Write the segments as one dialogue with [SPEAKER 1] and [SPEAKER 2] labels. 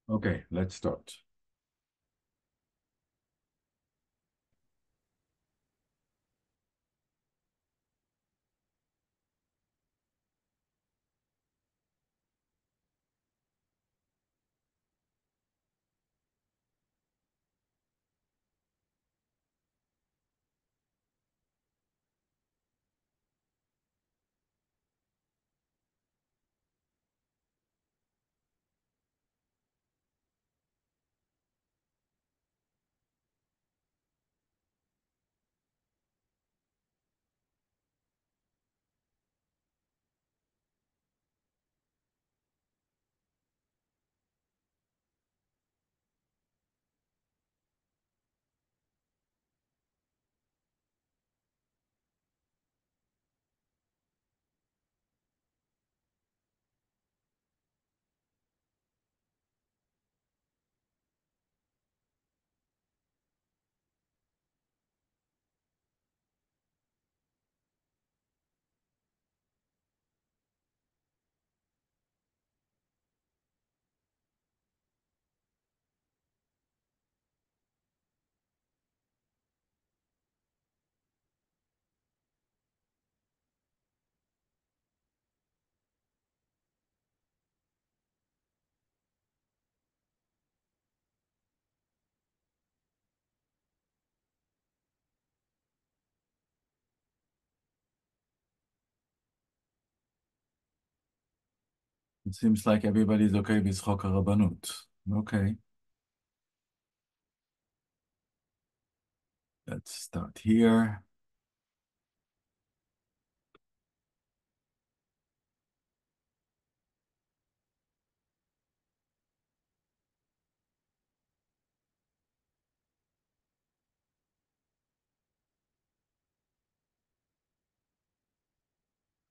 [SPEAKER 1] Okay, let's start. It seems like everybody's okay with חוק הרבנות. Okay, let's start here.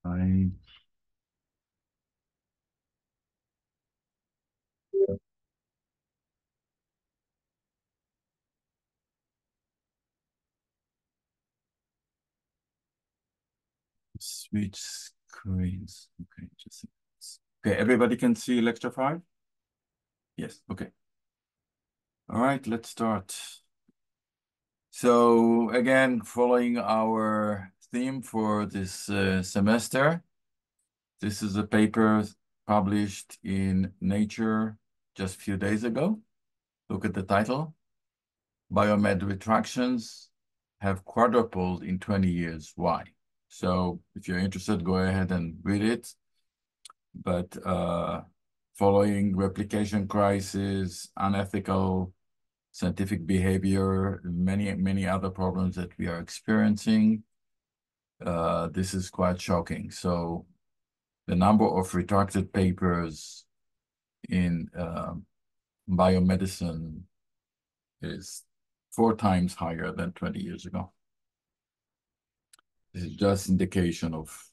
[SPEAKER 1] I switch screens. Okay, just okay. Everybody can see lecture 5? Yes, okay. All right, let's start. So again, following our theme for this semester, this is a paper published in Nature just a few days ago. Look at the title. Biomed retractions have quadrupled in 20 years. Why? So if you're interested, go ahead and read it. But following replication crisis, unethical scientific behavior, many other problems that we are experiencing, this is quite shocking. So the number of retracted papers in biomedicine is 4 times higher than 20 years ago. This is just indication of,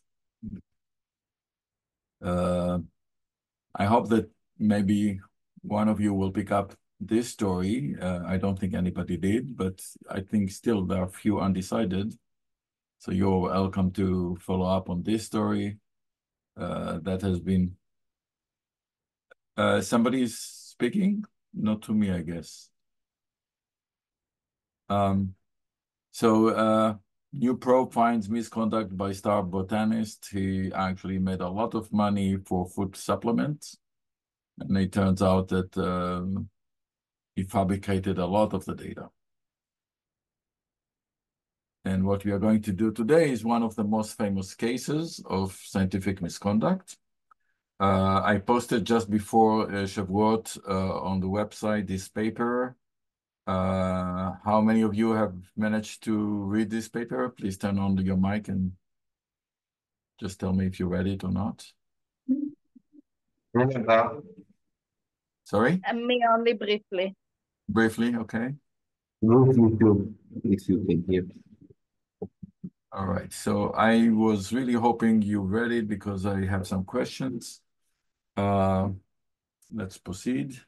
[SPEAKER 1] I hope that maybe one of you will pick up this story. I don't think anybody did, but I think still there are few undecided. So you're welcome to follow up on this story. That has been, somebody's speaking? Not to me, I guess. New probe finds misconduct by star botanist. He actually made a lot of money for food supplements. And it turns out that he fabricated a lot of the data. And what we are going to do today is one of the most famous cases of scientific misconduct. I posted just before Shavuot on the website this paper. How many of you have managed to read this paper? Please turn on your mic and just tell me if you read it or not. Sorry?
[SPEAKER 2] Me only briefly.
[SPEAKER 1] Briefly, okay.
[SPEAKER 3] If you can hear.
[SPEAKER 1] All right. So I was really hoping you read it because I have some questions. Let's proceed.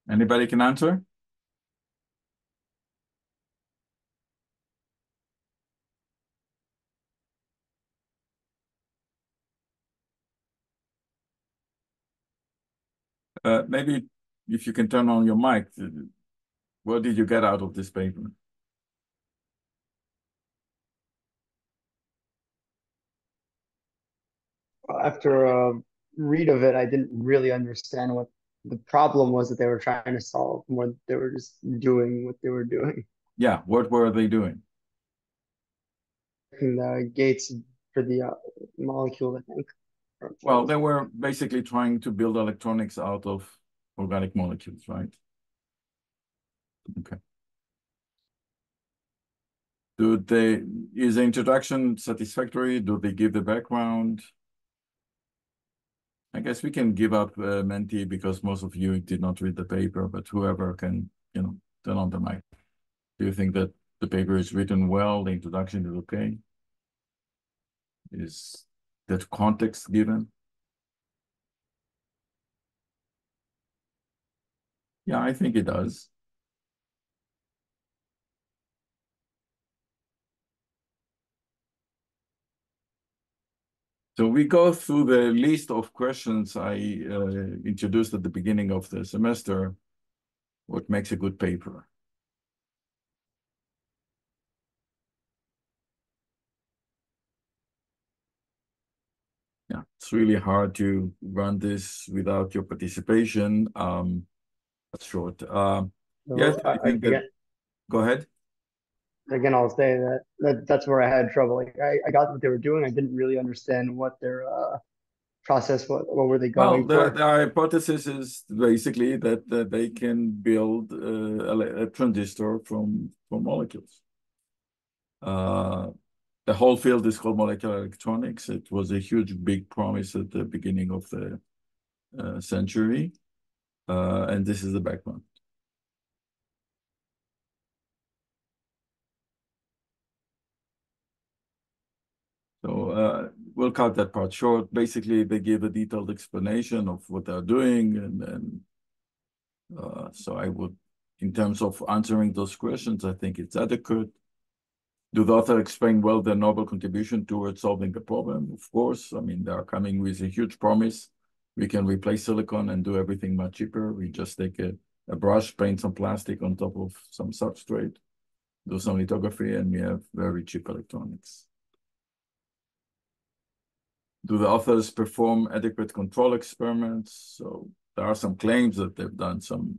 [SPEAKER 1] Anybody can answer? Maybe if you can turn on your mic, what did you get out of this paper?
[SPEAKER 2] After a read of it, I didn't really understand what the problem was that they were trying to solve, more they were just doing what they were doing.
[SPEAKER 1] Yeah, what were they doing?
[SPEAKER 2] And the gates for the molecule, I think.
[SPEAKER 1] Well, they were basically trying to build electronics out of organic molecules, right? Okay. Is the introduction satisfactory? Do they give the background? I guess we can give up Menti because most of you did not read the paper, but whoever can, turn on the mic. Do you think that the paper is written well? The introduction is okay? Is that context given? Yeah, I think it does. So we go through the list of questions I introduced at the beginning of the semester, what makes a good paper. Yeah, it's really hard to run this without your participation. That's short. Yes,
[SPEAKER 2] So
[SPEAKER 1] I think that, go ahead.
[SPEAKER 2] again, I'll say that's where I had trouble. Like I got what they were doing. I didn't really understand what their process, what were they
[SPEAKER 1] Well,
[SPEAKER 2] going
[SPEAKER 1] the
[SPEAKER 2] for.
[SPEAKER 1] hypothesis is basically that they can build a transistor from molecules. The whole field is called molecular electronics. It was a huge, big promise at the beginning of the century, and this is the background. So we'll cut that part short. Basically, they give a detailed explanation of what they're doing, and so I would, in terms of answering those questions, I think it's adequate. Do the author explain well their noble contribution towards solving the problem? Of course. I mean, they are coming with a huge promise. We can replace silicon and do everything much cheaper. We just take a brush, paint some plastic on top of some substrate, do some lithography, and we have very cheap electronics. Do the authors perform adequate control experiments? So there are some claims that they've done some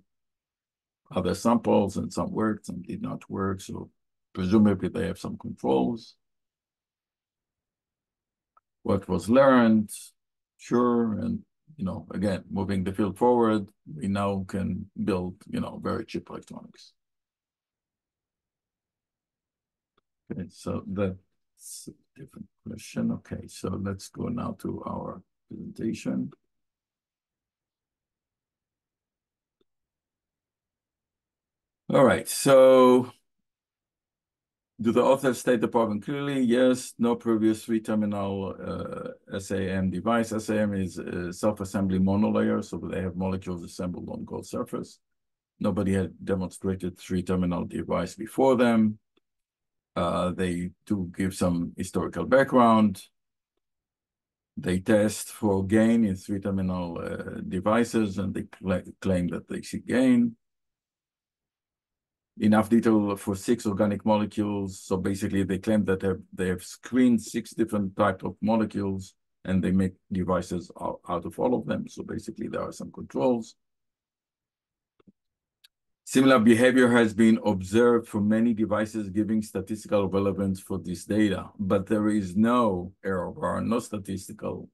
[SPEAKER 1] other samples and some worked, some did not work. So presumably they have some controls. What was learned, sure. And, again, moving the field forward, we now can build, very cheap electronics. Okay, so that's a different question. Okay, so let's go now to our presentation. All right, so do the authors state the problem clearly? Yes, no previous three-terminal SAM device. SAM is a self-assembly monolayer, so they have molecules assembled on gold surface. Nobody had demonstrated three-terminal device before them. They do give some historical background. They test for gain in three-terminal devices, and they claim that they see gain. Enough detail for 6 organic molecules. So basically, they claim that they have screened 6 different types of molecules, and they make devices out of all of them. So basically, there are some controls. Similar behavior has been observed for many devices giving statistical relevance for this data, but there is no error bar, no statistical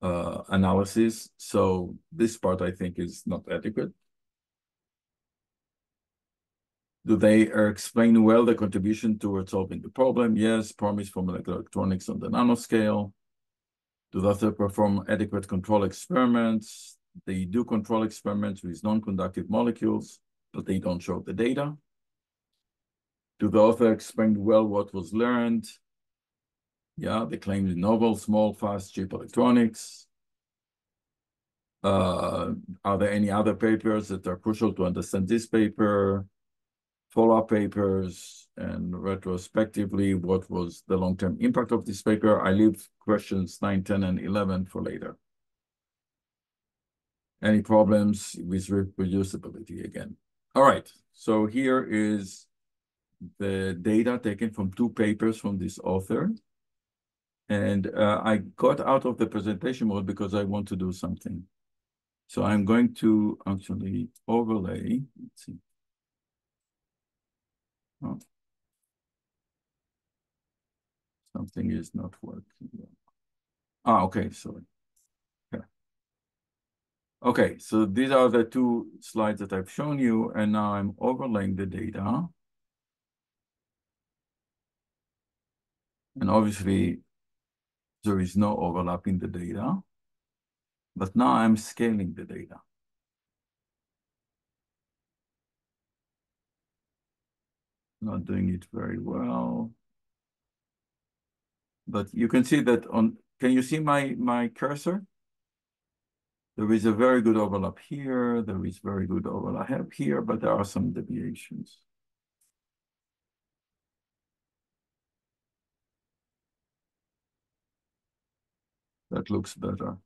[SPEAKER 1] analysis. So this part, I think, is not adequate. Do they explain well the contribution towards solving the problem? Yes, promise for molecular electronics on the nanoscale. Do they perform adequate control experiments? They do control experiments with non-conductive molecules, but they don't show the data. Do the author explain well what was learned? Yeah, they claim novel, small, fast, cheap electronics. Are there any other papers that are crucial to understand this paper? Follow-up papers, and retrospectively, what was the long-term impact of this paper? I leave questions 9, 10, and 11 for later. Any problems with reproducibility again? All right, so here is the data taken from 2 papers from this author. And I got out of the presentation mode because I want to do something. So I'm going to actually overlay. Let's see. Oh. Something is not working. Ah, okay, sorry. Okay. Okay, so these are the 2 slides that I've shown you, and now I'm overlaying the data. And obviously, there is no overlap in the data, but now I'm scaling the data. Not doing it very well. But you can see that can you see my cursor? There is a very good overlap here. There is very good overlap here, but there are some deviations. That looks better.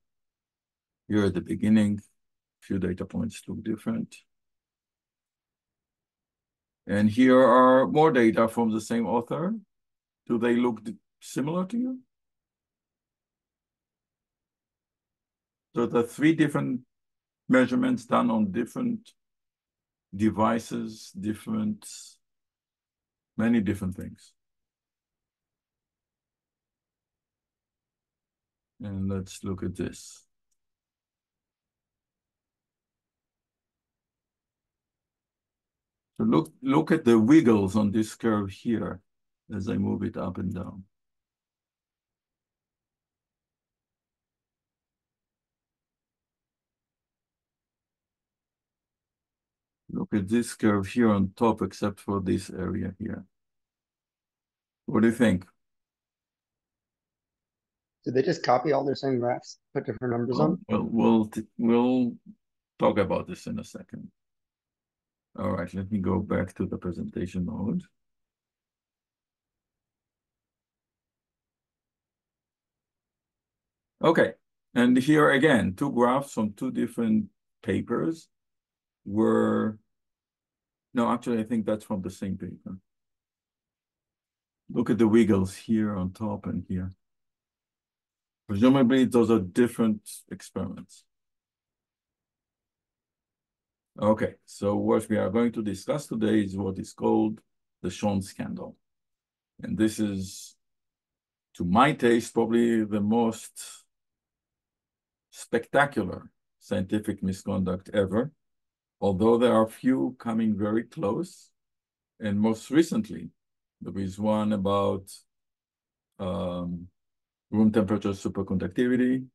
[SPEAKER 1] Here at the beginning, few data points look different. And here are more data from the same author. Do they look similar to you? So the 3 different measurements done on different devices, many different things. And let's look at this. So look at the wiggles on this curve here as I move it up and down. Look at this curve here on top, except for this area here. What do you think?
[SPEAKER 2] Did they just copy all their same graphs, put different numbers on?
[SPEAKER 1] Well, we'll talk about this in a second. All right, let me go back to the presentation mode. Okay, and here again, 2 graphs from 2 different papers were, no, actually, I think that's from the same paper. Look at the wiggles here on top and here. Presumably, those are different experiments. Okay, so what we are going to discuss today is what is called the Sean scandal. And this is, to my taste, probably the most spectacular scientific misconduct ever, although there are few coming very close. And most recently, there is one about room temperature superconductivity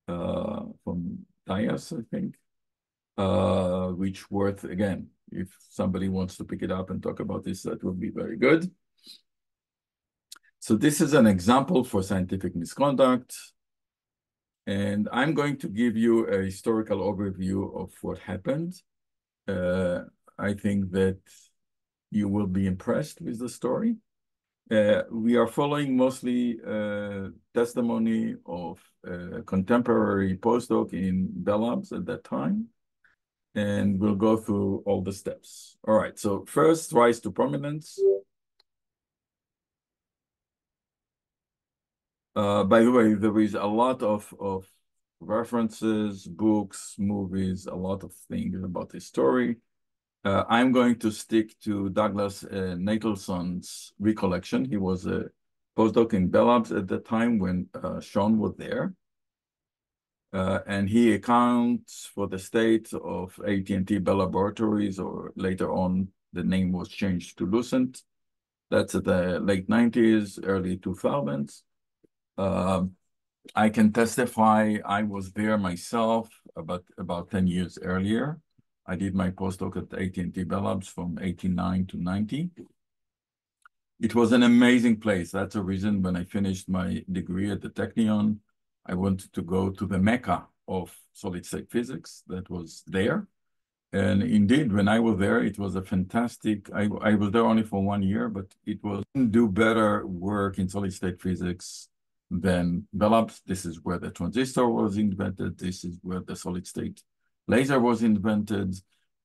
[SPEAKER 1] from Dias, I think, which worth, again, if somebody wants to pick it up and talk about this, that would be very good. So this is an example for scientific misconduct. And I'm going to give you a historical overview of what happened. I think that you will be impressed with the story. We are following mostly testimony of a contemporary postdoc in Bell Labs at that time. And we'll go through all the steps. All right, so first, rise to prominence. By the way, there is a lot of references, books, movies, a lot of things about this story. I'm going to stick to Douglas Natelson's recollection. He was a postdoc in Bell Labs at the time when Sean was there. And he accounts for the state of AT&T Bell Laboratories, or later on, the name was changed to Lucent. That's at the late 90s, early 2000s. I can testify I was there myself about 10 years earlier. I did my postdoc at AT&T Bell Labs from 89 to 90. It was an amazing place. That's the reason when I finished my degree at the Technion, I wanted to go to the Mecca of solid-state physics that was there. And indeed, when I was there, it was a fantastic, I was there only for 1 year, but it was do better work in solid-state physics than Bell Labs. This is where the transistor was invented. This is where the solid-state laser was invented,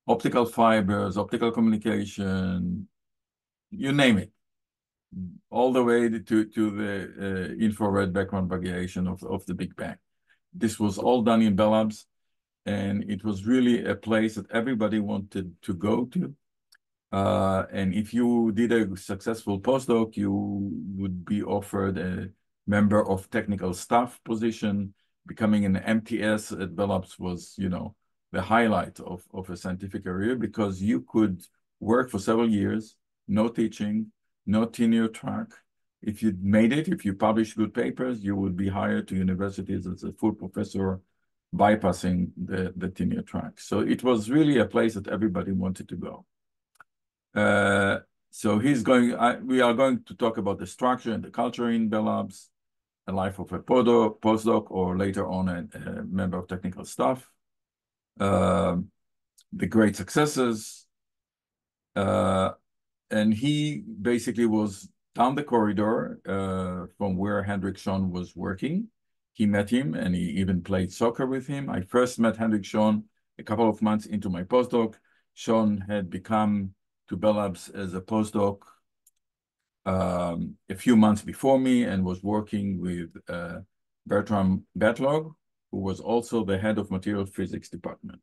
[SPEAKER 1] optical fibers, optical communication, you name it, all the way to the infrared background variation of the Big Bang. This was all done in Bell Labs, and it was really a place that everybody wanted to go to. And if you did a successful postdoc, you would be offered a member of technical staff position. Becoming an MTS at Bell Labs was, you know, the highlight of a scientific career, because you could work for several years, no teaching, no tenure track. If you made it, if you published good papers, you would be hired to universities as a full professor, bypassing the tenure track. So it was really a place that everybody wanted to go. So we are going to talk about the structure and the culture in Bell Labs, a life of a postdoc, or later on a member of technical staff, the great successes. And he basically was down the corridor from where Hendrik Schon was working. He met him, and he even played soccer with him. I first met Hendrik Schon a couple of months into my postdoc. Schon had become to Bell Labs as a postdoc a few months before me, and was working with Bertram Batlog, who was also the head of material physics department.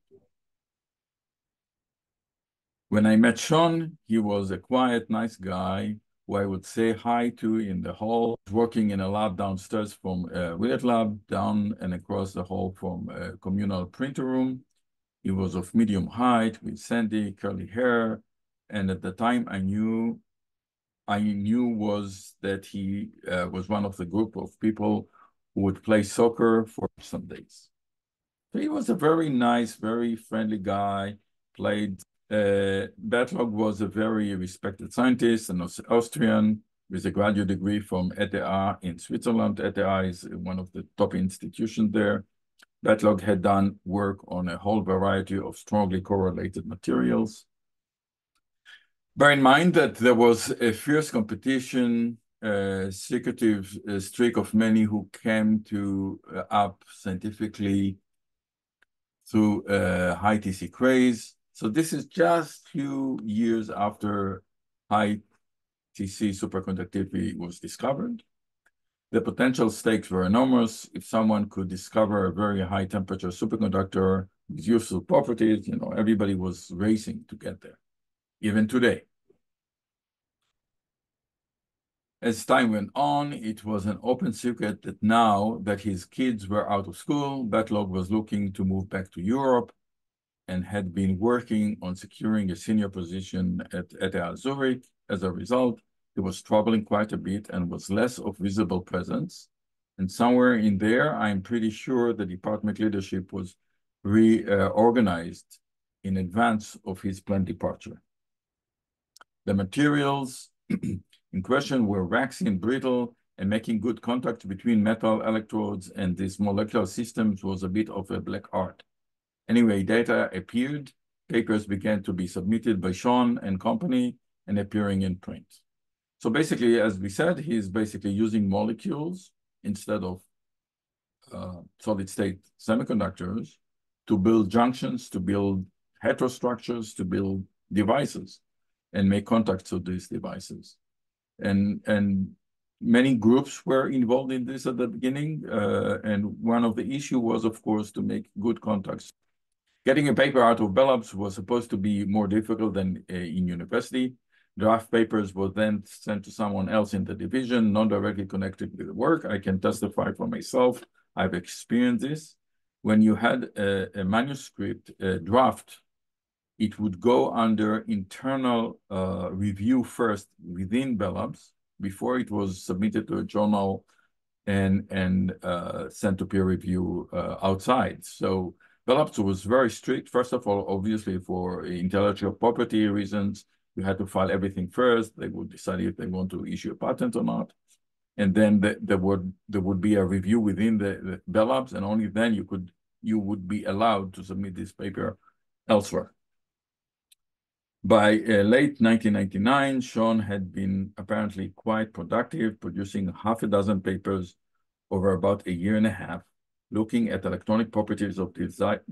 [SPEAKER 1] When I met Schon, he was a quiet, nice guy who I would say hi to in the hall, working in a lab downstairs from Willett Lab, down and across the hall from a communal printer room. He was of medium height with sandy, curly hair. And at the time I knew was that he was one of the group of people who would play soccer for Sundays. So he was a very nice, very friendly guy, played. Batlog was a very respected scientist, an Austrian with a graduate degree from RTH in Switzerland. RTH is one of the top institutions there. Batlog had done work on a whole variety of strongly correlated materials. Bear in mind that there was a fierce competition, secretive streak of many who came to up scientifically through high TC craze. So this is just few years after high TC superconductivity was discovered. The potential stakes were enormous. If someone could discover a very high temperature superconductor with useful properties, you know, everybody was racing to get there, even today. As time went on, it was an open secret that now that his kids were out of school, Batlog was looking to move back to Europe, and had been working on securing a senior position at ETH Zurich. As a result, he was traveling quite a bit and was less of visible presence. And somewhere in there, I'm pretty sure the department leadership was reorganized in advance of his planned departure. The materials in question were waxy and brittle, and making good contact between metal electrodes and these molecular systems was a bit of a black art. Anyway, data appeared, papers began to be submitted by Schon and company and appearing in print. So basically, as we said, he's basically using molecules instead of solid-state semiconductors to build junctions, to build heterostructures, to build devices and make contacts with these devices. And many groups were involved in this at the beginning. And one of the issues was, of course, to make good contacts. Getting a paper out of Bell Labs was supposed to be more difficult than in university. Draft papers were then sent to someone else in the division, not directly connected with the work. I can testify for myself. I've experienced this. When you had a manuscript draft, it would go under internal review first within Bell Labs before it was submitted to a journal and sent to peer review outside. So Bell Labs was very strict. First of all, obviously for intellectual property reasons, you had to file everything first. They would decide if they want to issue a patent or not. And then there would be a review within the Bell Labs, and only then you could you would be allowed to submit this paper elsewhere. By late 1999, Sean had been apparently quite productive, producing half a dozen papers over about a year and a half, looking at electronic properties of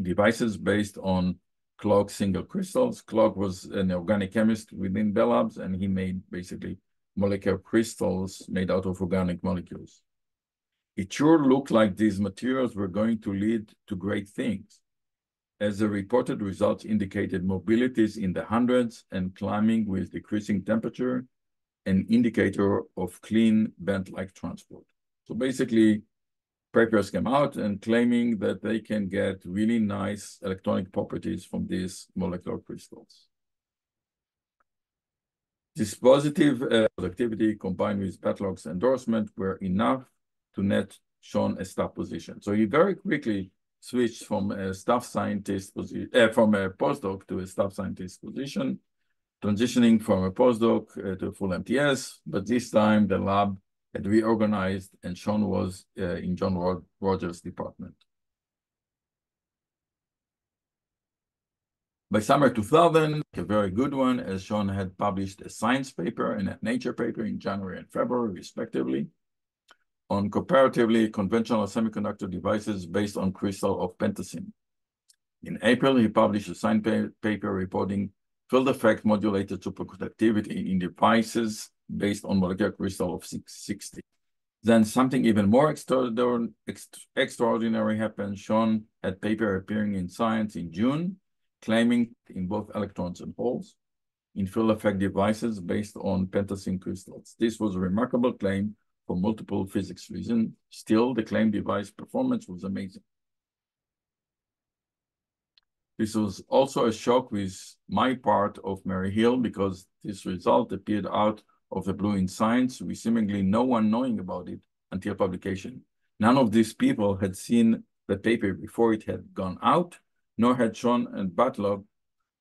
[SPEAKER 1] devices based on Clock single crystals. Clock was an organic chemist within Bell Labs, and he made basically molecular crystals made out of organic molecules. It sure looked like these materials were going to lead to great things, as the reported results indicated mobilities in the hundreds and climbing with decreasing temperature, an indicator of clean bent-like transport. So basically, papers came out and claiming that they can get really nice electronic properties from these molecular crystals. This positive productivity combined with Batlog's endorsement were enough to net Sean a staff position. So he very quickly switched from a staff scientist position, from a postdoc to a staff scientist position, transitioning from a postdoc to a full MTS, but this time the lab had reorganized and Sean was in John Rogers' department. By summer 2000, a very good one, as Sean had published a science paper and a Nature paper in January and February, respectively, on comparatively conventional semiconductor devices based on crystal of pentasine. In April, he published a science paper reporting field effect modulated superconductivity in devices based on molecular crystal of 660. Then something even more extraordinary happened. Sean had a paper appearing in Science in June, claiming in both electrons and holes in field effect devices based on pentasine crystals. This was a remarkable claim for multiple physics reasons. Still, the claimed device performance was amazing. This was also a shock with my part of Mary Hill because this result appeared out of the blue in Science, with seemingly no one knowing about it until publication. None of these people had seen the paper before it had gone out, nor had Sean and Batlog,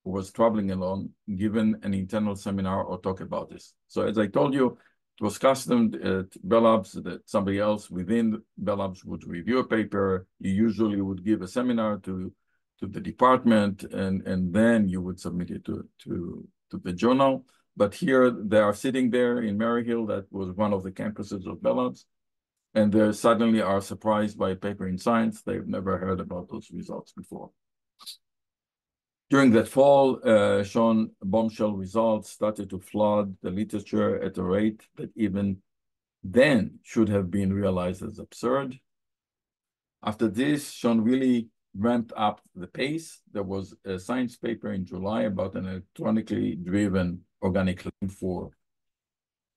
[SPEAKER 1] who was traveling along, given an internal seminar or talk about this. So as I told you, it was custom at Bell Labs that somebody else within Bell Labs would review a paper. You usually would give a seminar to the department, and then you would submit it to the journal. But here they are sitting there in Maryhill, that was one of the campuses of Bell Labs, and they suddenly are surprised by a paper in Science. They've never heard about those results before. During that fall, Sean bombshell results started to flood the literature at a rate that even then should have been realized as absurd. After this, Sean really ramped up the pace. There was a science paper in July about an electronically driven organic claim for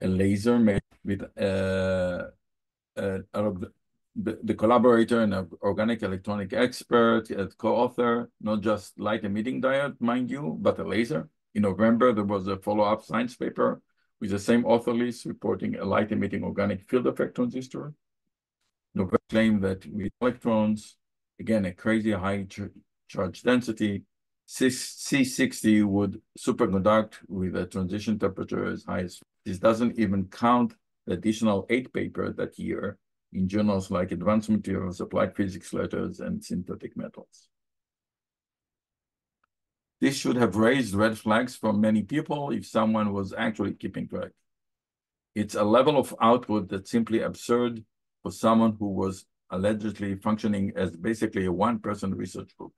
[SPEAKER 1] a laser made with the collaborator and an organic electronic expert, a co-author, not just light emitting diode, mind you, but a laser. In November, there was a follow-up science paper with the same author list reporting a light emitting organic field effect transistor. November claimed that with electrons, again, a crazy high charge density, C60 would superconduct with a transition temperature as high as. This doesn't even count the additional 8 papers that year in journals like Advanced Materials, Applied Physics Letters, and Synthetic Metals. This should have raised red flags for many people if someone was actually keeping track. It's a level of output that's simply absurd for someone who was allegedly functioning as basically a one-person research group.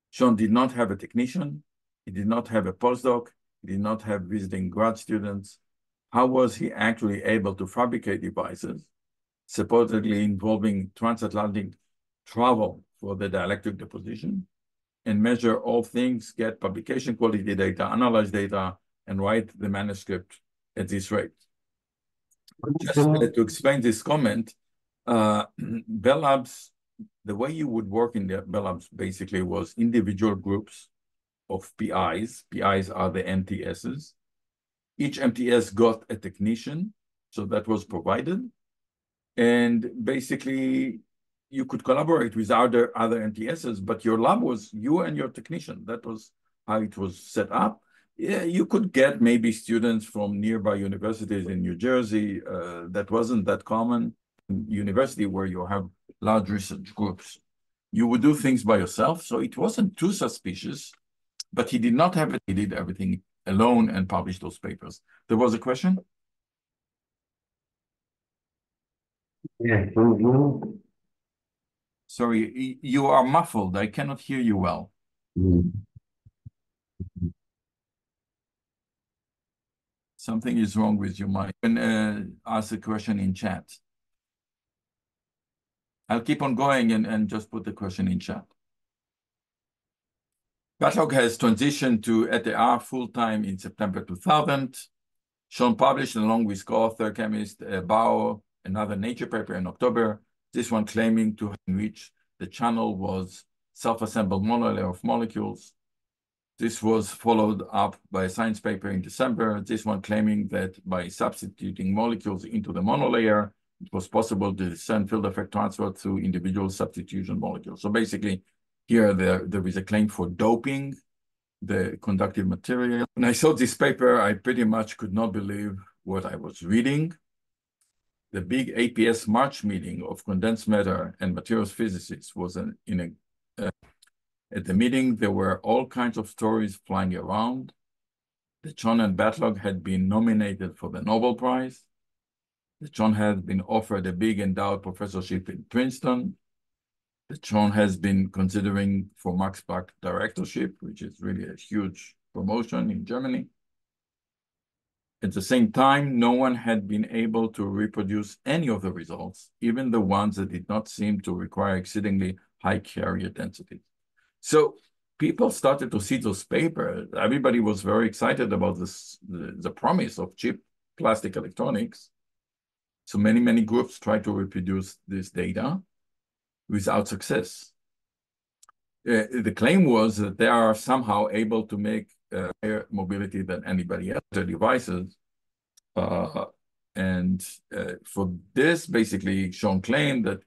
[SPEAKER 1] Sean did not have a technician. He did not have a postdoc. He did not have visiting grad students. How was he actually able to fabricate devices supposedly involving transatlantic travel for the dielectric deposition and measure all things, get publication quality data, analyze data, and write the manuscript at this rate? Just to explain this comment, Bell Labs, the way you would work in the Bell Labs basically was individual groups of PIs. PIs are the MTSs. Each MTS got a technician, so that was provided. And basically, you could collaborate with other MTSs, but your lab was you and your technician. That was how it was set up. Yeah, you could get maybe students from nearby universities in New Jersey. That wasn't that common in university where you have large research groups. You would do things by yourself, so it wasn't too suspicious, but he did not have it. He did everything alone and published those papers. There was a question?
[SPEAKER 3] Yeah.
[SPEAKER 1] Sorry, you are muffled. I cannot hear you well. Something is wrong with your mic. You can ask a question in chat. I'll keep on going and just put the question in chat. Backlog has transitioned to ETH full-time in September 2000. Sean published along with co-author chemist Bao another Nature paper in October, this one claiming to have reached the channel was self-assembled monolayer of molecules. This was followed up by a science paper in December, this one claiming that by substituting molecules into the monolayer, it was possible to discern field effect transfer through individual substitution molecules. So basically, here there is a claim for doping the conductive material. When I saw this paper, I pretty much could not believe what I was reading. The big APS March meeting of condensed matter and materials physicists was at the meeting, there were all kinds of stories flying around. That Sean and Backlog had been nominated for the Nobel Prize. That Sean had been offered a big endowed professorship in Princeton. That Sean has been considering for Max Planck directorship, which is really a huge promotion in Germany. At the same time, no one had been able to reproduce any of the results, even the ones that did not seem to require exceedingly high carrier densities. So people started to see those papers. Everybody was very excited about this, the promise of cheap plastic electronics. So many groups tried to reproduce this data without success. The claim was that they are somehow able to make higher mobility than anybody else, their devices. For this, basically, Sean claimed that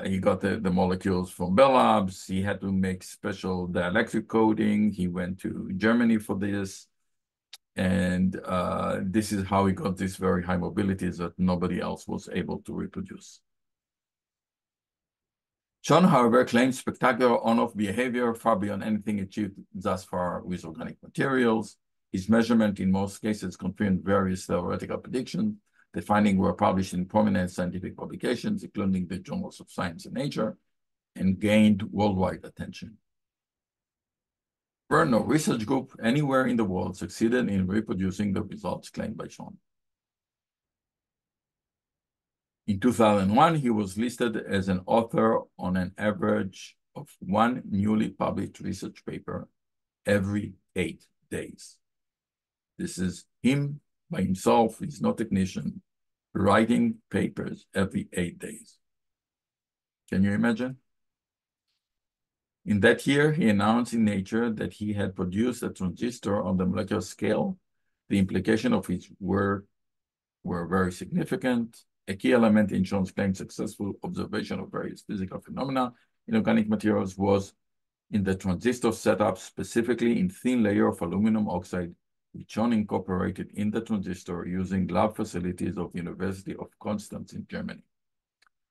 [SPEAKER 1] he got the molecules from Bell Labs. He had to make special dielectric coating. He went to Germany for this. And this is how he got these very high mobilities that nobody else was able to reproduce. Sean, however, claims spectacular on-off behavior far beyond anything achieved thus far with organic materials. His measurement in most cases confirmed various theoretical predictions. The findings were published in prominent scientific publications, including the Journals of Science and Nature, and gained worldwide attention. No research group anywhere in the world succeeded in reproducing the results claimed by Sean. In 2001, he was listed as an author on an average of one newly published research paper every 8 days. This is him by himself, he's no technician, writing papers every 8 days. Can you imagine? In that year, he announced in Nature that he had produced a transistor on the molecular scale. The implications of his work were very significant. A key element in Sean's claimed successful observation of various physical phenomena in organic materials was in the transistor setup, specifically in thin layer of aluminum oxide, which Sean incorporated in the transistor using lab facilities of the University of Constance in Germany.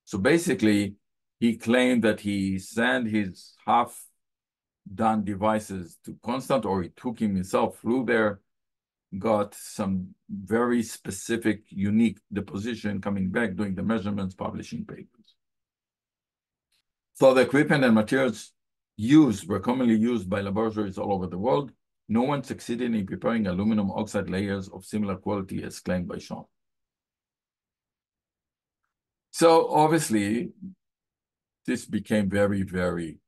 [SPEAKER 1] So basically, he claimed that he sent his half-done devices to Constance, or he took himself through there, got some very specific, unique deposition, coming back, doing the measurements, publishing papers. So the equipment and materials used were commonly used by laboratories all over the world. No one succeeded in preparing aluminum oxide layers of similar quality as claimed by Sean. So obviously, this became very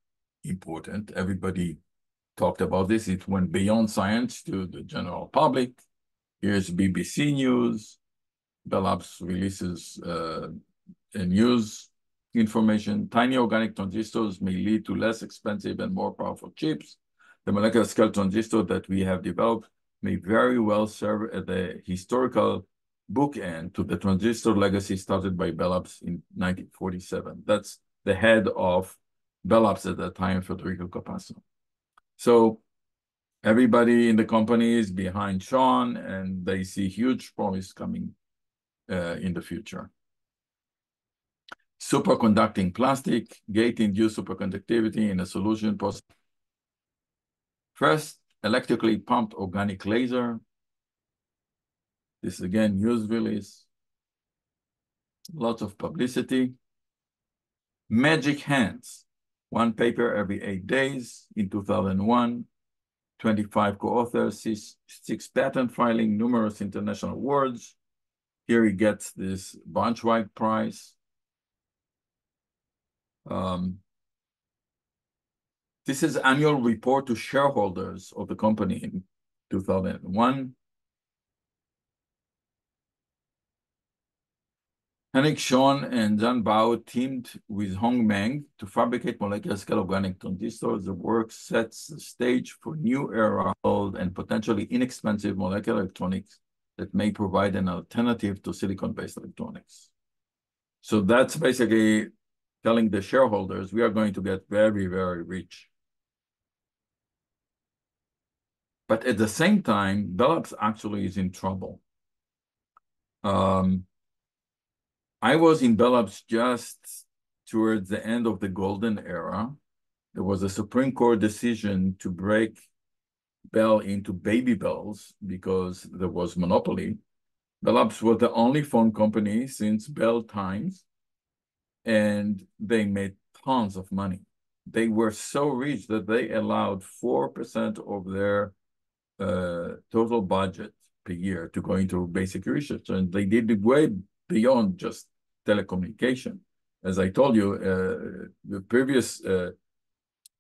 [SPEAKER 1] important. Everybody talked about this. It went beyond science to the general public. Here's BBC News. Bell Labs releases news information. Tiny organic transistors may lead to less expensive and more powerful chips. The molecular scale transistor that we have developed may very well serve as a historical bookend to the transistor legacy started by Bell Labs in 1947. That's the head of Bell Labs at that time, Federico Capasso. So everybody in the company is behind Sean, and they see huge promise coming in the future. superconducting plastic, gate-induced superconductivity in a solution process. First, electrically pumped organic laser. This again, news release. Lots of publicity. Magic hands. One paper every 8 days in 2001. 25 co-authors, 6 patent filing, numerous international awards. Here he gets this Braunschweig Prize. This is annual report to shareholders of the company in 2001. Henrik Schon and Zhan Bao teamed with Hong Meng to fabricate molecular scale organic transistors. The work sets the stage for new era and potentially inexpensive molecular electronics that may provide an alternative to silicon-based electronics. So that's basically telling the shareholders, we are going to get very, very rich. But at the same time, Bell Labs actually is in trouble. I was in Bell Labs just towards the end of the golden era. There was a Supreme Court decision to break Bell into baby bells because there was monopoly. Bell Labs was the only phone company since Bell times, and they made tons of money. They were so rich that they allowed 4% of their total budget per year to go into basic research, and they did it way beyond just telecommunication. As I told you, the previous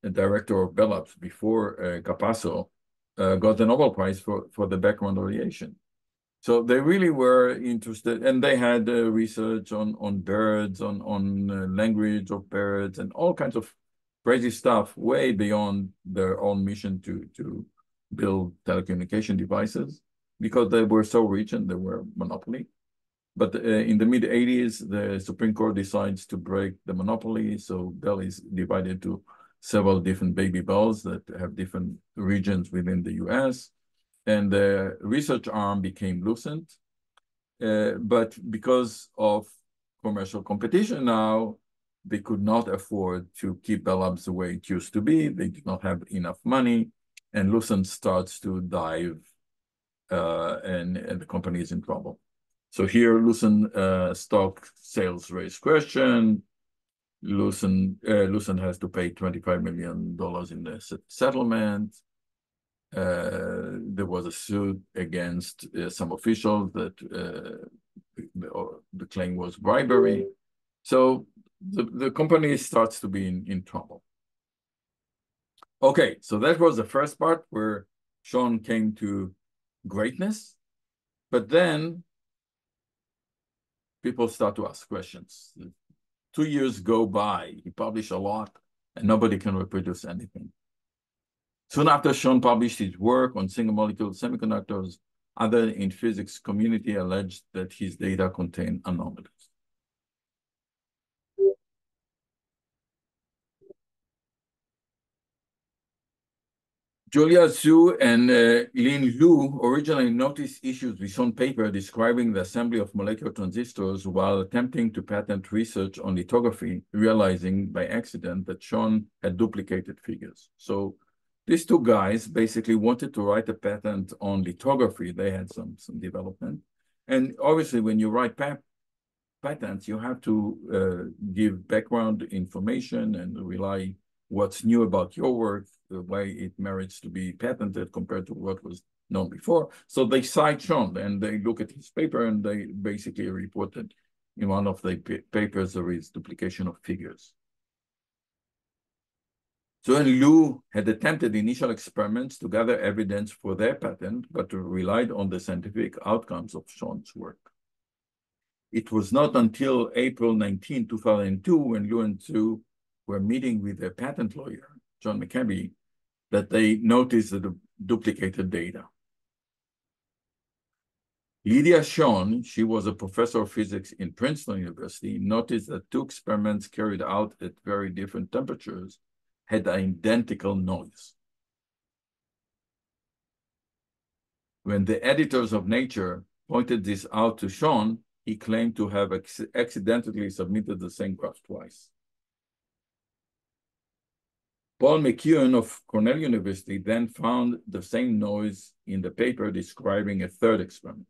[SPEAKER 1] director of Bell Labs before Capasso got the Nobel Prize for the background radiation. So they really were interested, and they had research on birds, on language of birds, and all kinds of crazy stuff way beyond their own mission to build telecommunication devices, because they were so rich and they were monopoly. But in the mid-'80s, the Supreme Court decides to break the monopoly. So Bell is divided to several different baby bells that have different regions within the US. And the research arm became Lucent. But because of commercial competition now, they could not afford to keep Bell Labs the way it used to be. They did not have enough money. And Lucent starts to dive, and the company is in trouble. So here, Lucent stock sales raise question. Lucent has to pay $25 million in the settlement. There was a suit against some officials that the claim was bribery. So the company starts to be in trouble. Okay, so that was the first part where Sean came to greatness, but then people start to ask questions. 2 years go by, he published a lot, and nobody can reproduce anything. Soon after Sean published his work on single molecule semiconductors, others in physics community alleged that his data contain anomalies. Julia Zhu and Lin Lu originally noticed issues with Sean's paper describing the assembly of molecular transistors while attempting to patent research on lithography, realizing by accident that Sean had duplicated figures. So these two guys basically wanted to write a patent on lithography. They had some development. And obviously, when you write patents, you have to give background information and rely what's new about your work, the way it merits to be patented compared to what was known before. So they cite Sean and they look at his paper and they basically reported in one of the papers there is duplication of figures. So Liu had attempted initial experiments to gather evidence for their patent, but relied on the scientific outcomes of Sean's work. It was not until April 19, 2002, when Liu and Zhu were meeting with their patent lawyer, John McCabe, that they noticed the duplicated data. Lydia Sean, she was a professor of physics in Princeton University, noticed that 2 experiments carried out at very different temperatures had identical noise. When the editors of Nature pointed this out to Sean, he claimed to have accidentally submitted the same graph twice. Paul McEwen of Cornell University then found the same noise in the paper describing a third experiment.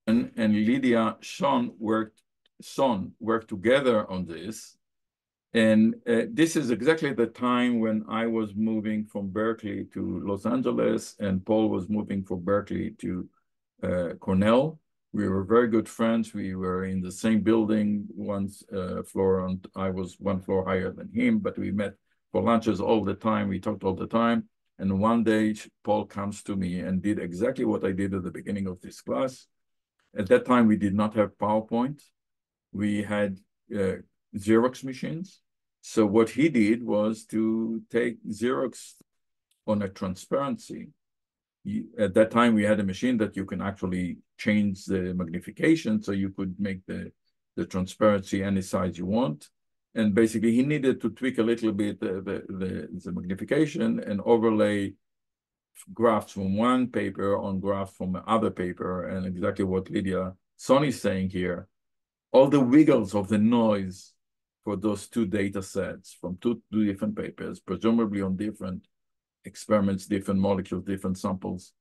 [SPEAKER 1] And Lydia Son worked together on this. And this is exactly the time when I was moving from Berkeley to Los Angeles, and Paul was moving from Berkeley to Cornell. We were very good friends. We were in the same building, one floor, and I was one floor higher than him, but we met for lunches all the time. We talked all the time. And one day, Paul comes to me and did exactly what I did at the beginning of this class. At that time, we did not have PowerPoint. We had Xerox machines. So what he did was to take Xerox on a transparency. At that time, we had a machine that you can actually change the magnification, so you could make the transparency any size you want. And basically, he needed to tweak a little bit the magnification and overlay graphs from one paper on graphs from another paper, and exactly what Lydia Son is saying here. All the wiggles of the noise for those two data sets from two different papers, presumably on different experiments, different molecules, different samples,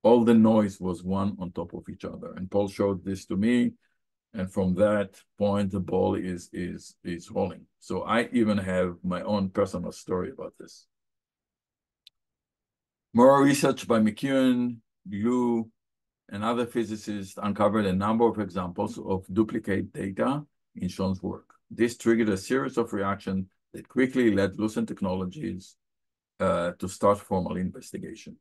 [SPEAKER 1] all the noise was one on top of each other. And Paul showed this to me. And from that point, the ball is rolling. So I even have my own personal story about this. More research by McEwen, Liu, and other physicists uncovered a number of examples of duplicate data in Sean's work. This triggered a series of reactions that quickly led Lucent Technologies to start formal investigation.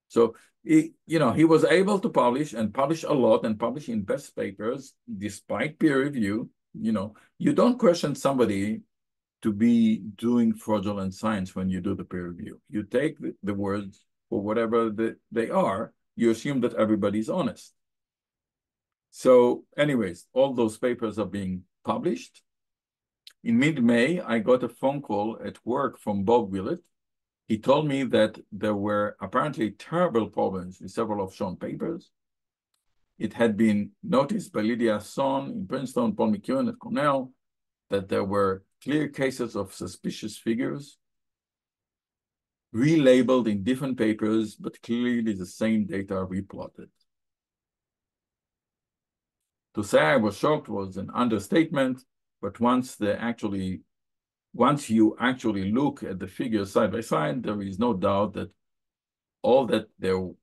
[SPEAKER 1] So he was able to publish a lot and publish in best papers despite peer review. You don't question somebody to be doing fraudulent science when you do the peer review. You take the words for whatever they are. You assume that everybody's honest. So anyways, all those papers are being published. In mid-May, I got a phone call at work from Bob Willett. He told me that there were apparently terrible problems with several of Sean's papers. It had been noticed by Lydia Son in Princeton, Paul McEwen at Cornell, that there were clear cases of suspicious figures, relabeled in different papers, but clearly the same data replotted. To say I was shocked was an understatement, but once you actually look at the figures side by side, there is no doubt that there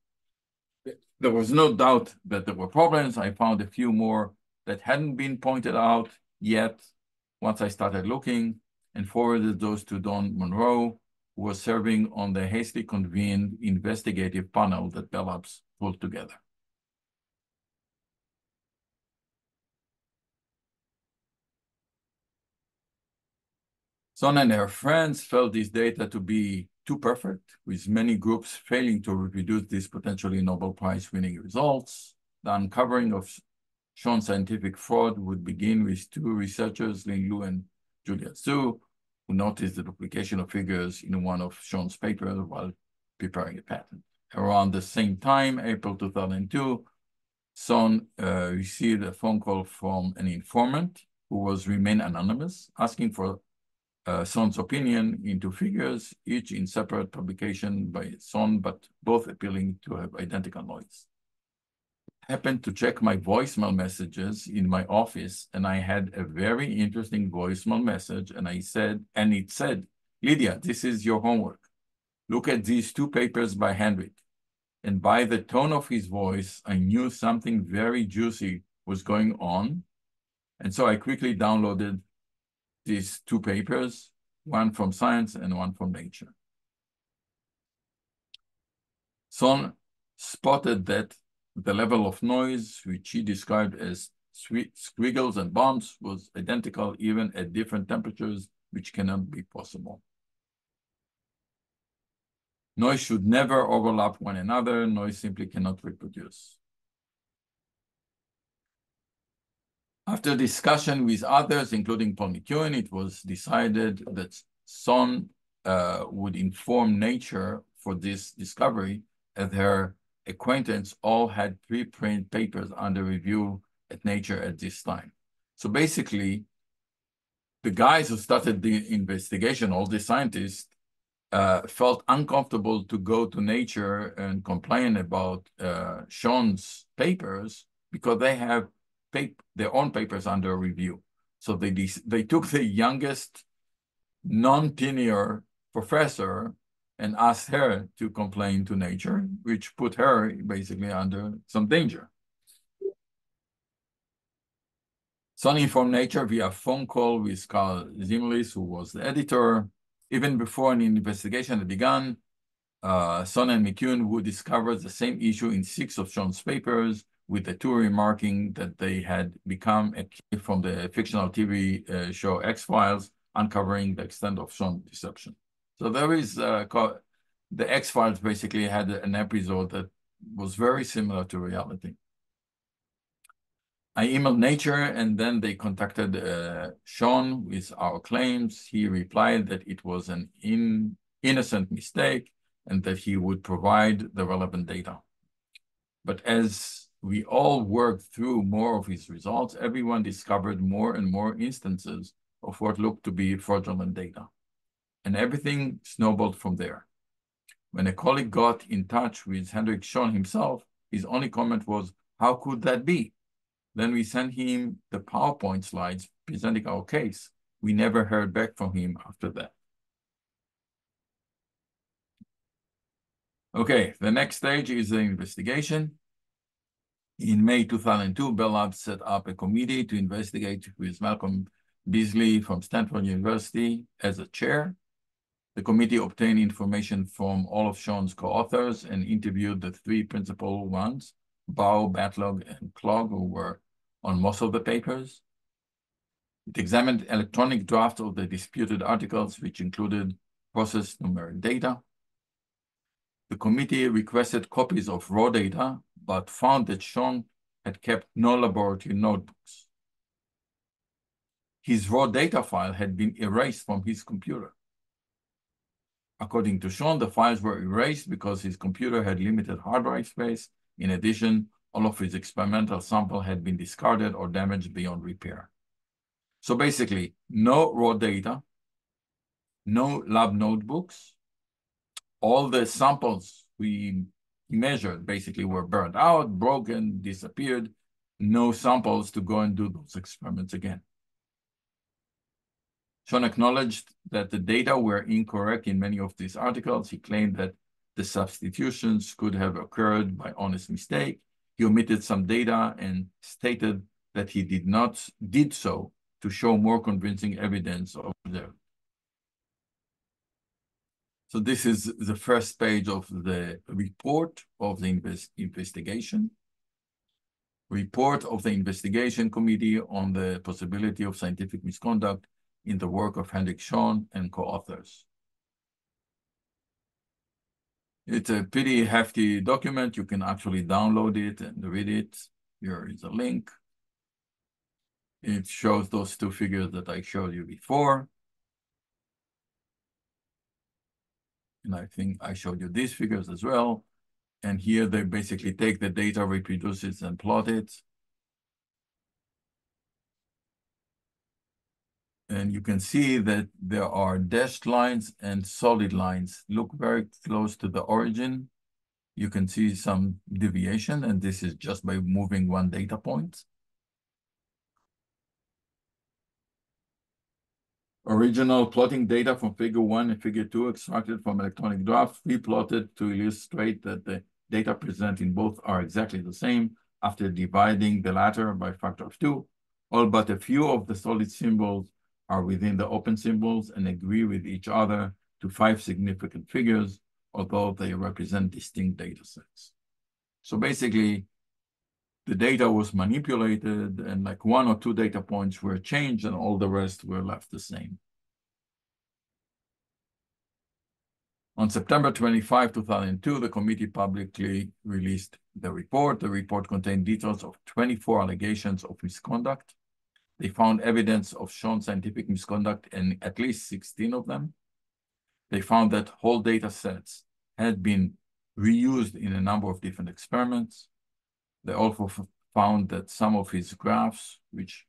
[SPEAKER 1] was no doubt that there were problems. I found a few more that hadn't been pointed out yet once I started looking, and forwarded those to Don Monroe, who was serving on the hastily convened investigative panel that Bell Labs pulled together. Son and her friends felt this data to be too perfect, with many groups failing to reproduce these potentially Nobel Prize-winning results. The uncovering of Sean's scientific fraud would begin with two researchers, Lin Lu and Julia Zhu, who noticed the duplication of figures in one of Sean's papers while preparing a patent. Around the same time, April 2002, Son received a phone call from an informant who was remain anonymous, asking for Son's opinion into figures, each in separate publication by Son, but both appealing to have identical noise. Happened to check my voicemail messages in my office, and I had a very interesting voicemail message, and it said, Lydia, this is your homework. Look at these two papers by Hendrik. And by the tone of his voice, I knew something very juicy was going on. And so I quickly downloaded these two papers, one from Science and one from Nature. Son spotted that the level of noise, which he described as squiggles and bumps, was identical even at different temperatures, which cannot be possible. Noise should never overlap one another. Noise simply cannot reproduce. After discussion with others, including Paul McEwen, it was decided that Son would inform Nature for this discovery, as her acquaintance all had preprint papers under review at Nature at this time. So basically, the guys who started the investigation, all the scientists, felt uncomfortable to go to Nature and complain about Sean's papers because they have their own papers under review. So they took the youngest non-tenure professor and asked her to complain to Nature, which put her basically under some danger. Son informed Nature via phone call with Carl Zimlis, who was the editor. Even before an investigation had begun, Son and McCune would discover the same issue in 6 of Sean's papers, with the 2 remarking that they had become a key from the fictional TV show X-Files, uncovering the extent of Sean's deception. So there is, the X-Files basically had an episode that was very similar to reality. I emailed Nature, and then they contacted Sean with our claims. He replied that it was an innocent mistake and that he would provide the relevant data. But as we all worked through more of his results, everyone discovered more and more instances of what looked to be fraudulent data. And everything snowballed from there. When a colleague got in touch with Hendrik Sean himself, his only comment was, "How could that be?" Then we sent him the PowerPoint slides presenting our case. We never heard back from him after that. Okay, the next stage is the investigation. In May 2002, Bell Labs set up a committee to investigate with Malcolm Beasley from Stanford University as a chair. The committee obtained information from all of Sean's co-authors and interviewed the 3 principal ones, Bao, Batlog, and Clog, who were on most of the papers. It examined electronic drafts of the disputed articles, which included processed numeric data. The committee requested copies of raw data, but found that Sean had kept no laboratory notebooks. His raw data file had been erased from his computer. According to Sean, the files were erased because his computer had limited hard drive space. In addition, all of his experimental sample had been discarded or damaged beyond repair. So basically, no raw data, no lab notebooks. All the samples we measured basically were burned out, broken, disappeared. No samples to go and do those experiments again. Sean acknowledged that the data were incorrect in many of these articles. He claimed that the substitutions could have occurred by honest mistake. He omitted some data and stated that he did so to show more convincing evidence of them. So this is the first page of the report of the investigation. Report of the investigation committee on the possibility of scientific misconduct in the work of Hendrik Sean and co-authors. It's a pretty hefty document. You can actually download it and read it. Here is a link. It shows those 2 figures that I showed you before. And I think I showed you these figures as well. And here they basically take the data, reproduce it, and plot it. And you can see that there are dashed lines and solid lines. Look very close to the origin. You can see some deviation, and this is just by moving 1 data point. Original plotting data from figure 1 and figure 2 extracted from electronic drafts, replotted to illustrate that the data present in both are exactly the same after dividing the latter by a factor of 2. All but a few of the solid symbols are within the open symbols and agree with each other to 5 significant figures, although they represent distinct data sets. So basically, the data was manipulated and like 1 or 2 data points were changed and all the rest were left the same. On September 25, 2002, the committee publicly released the report. The report contained details of 24 allegations of misconduct. They found evidence of shown scientific misconduct in at least 16 of them. They found that whole data sets had been reused in a number of different experiments. They also found that some of his graphs, which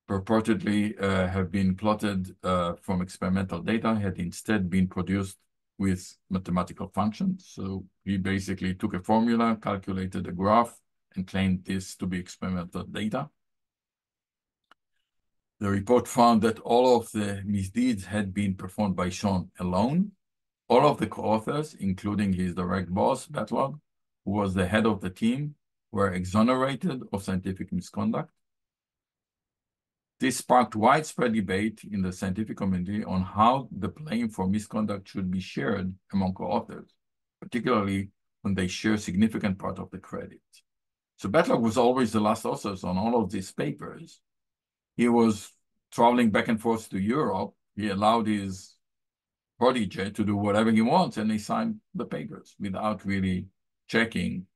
[SPEAKER 1] purportedly have been plotted from experimental data, had instead been produced with mathematical functions. So he basically took a formula, calculated a graph, and claimed this to be experimental data. The report found that all of the misdeeds had been performed by Sean alone. All of the co-authors, including his direct boss, Batlog, who was the head of the team, were exonerated of scientific misconduct. This sparked widespread debate in the scientific community on how the blame for misconduct should be shared among co-authors, particularly when they share a significant part of the credit. So Batlog was always the last author on all of these papers. He was traveling back and forth to Europe. He allowed his protege to do whatever he wants, and they signed the papers without really checking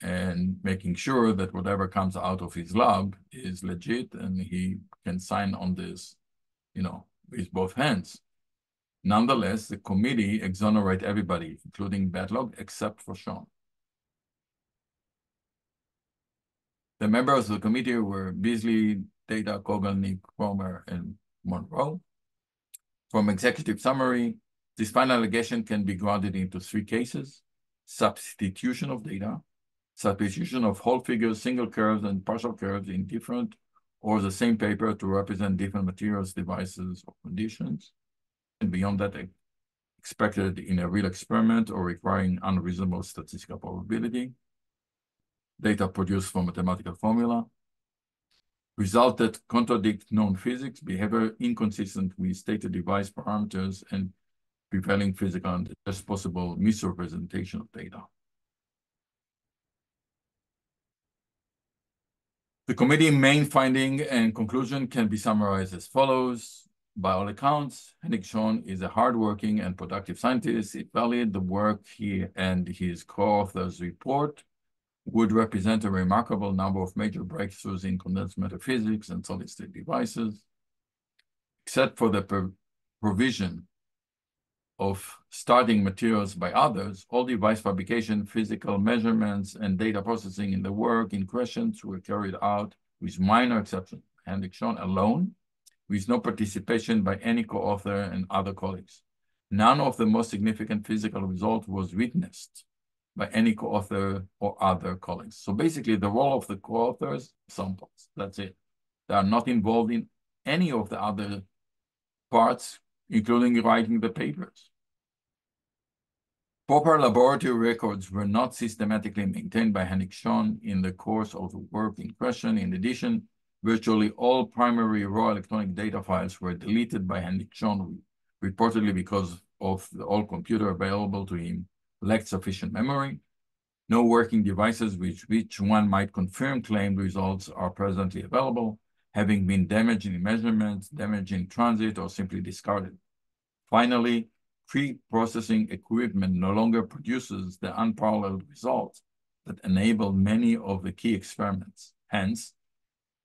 [SPEAKER 1] and making sure that whatever comes out of his lab is legit and he can sign on this, with both hands. Nonetheless, the committee exonerated everybody, including Batlog, except for Sean. The members of the committee were Beasley, Data, Kogelnik, Cromer, and Monroe. From executive summary, this final allegation can be grounded into three cases: substitution of data, substitution of whole figures, single curves, and partial curves in different or the same paper to represent different materials, devices, or conditions, and beyond that, expected in a real experiment or requiring unreasonable statistical probability. Data produced from mathematical formula. Result that contradict known physics, behavior inconsistent with stated device parameters, and prevailing physical and best possible misrepresentation of data. The committee's main finding and conclusion can be summarized as follows. By all accounts, Henrik Schön is a hardworking and productive scientist. It valued the work he and his co-authors report would represent a remarkable number of major breakthroughs in condensed matter physics and solid-state devices. Except for the provision of starting materials by others, all device fabrication, physical measurements, and data processing in the work in question were carried out with minor exceptions. Henrik Schön alone, with no participation by any co-author and other colleagues. None of the most significant physical results was witnessed by any co-author or other colleagues. So basically, the role of the co-authors, samples, that's it. They are not involved in any of the other parts, including writing the papers. Proper laboratory records were not systematically maintained by Henrik Schön in the course of the work in question. In addition, virtually all primary raw electronic data files were deleted by Henrik Schön, reportedly because of the old computer available to him lacked sufficient memory. No working devices which one might confirm claimed results are presently available, having been damaged in measurements, damaged in transit, or simply discarded. Finally, pre-processing equipment no longer produces the unparalleled results that enable many of the key experiments. Hence,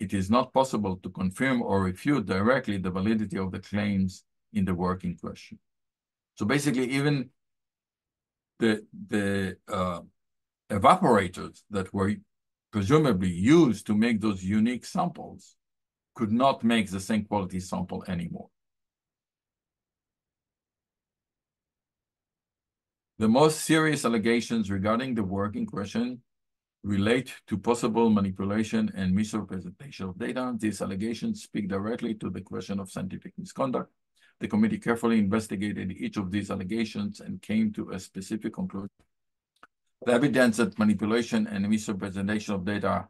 [SPEAKER 1] it is not possible to confirm or refute directly the validity of the claims in the work in question. So basically, even the evaporators that were presumably used to make those unique samples could not make the same quality sample anymore. The most serious allegations regarding the work in question relate to possible manipulation and misrepresentation of data. These allegations speak directly to the question of scientific misconduct. The committee carefully investigated each of these allegations and came to a specific conclusion. The evidence that manipulation and misrepresentation of data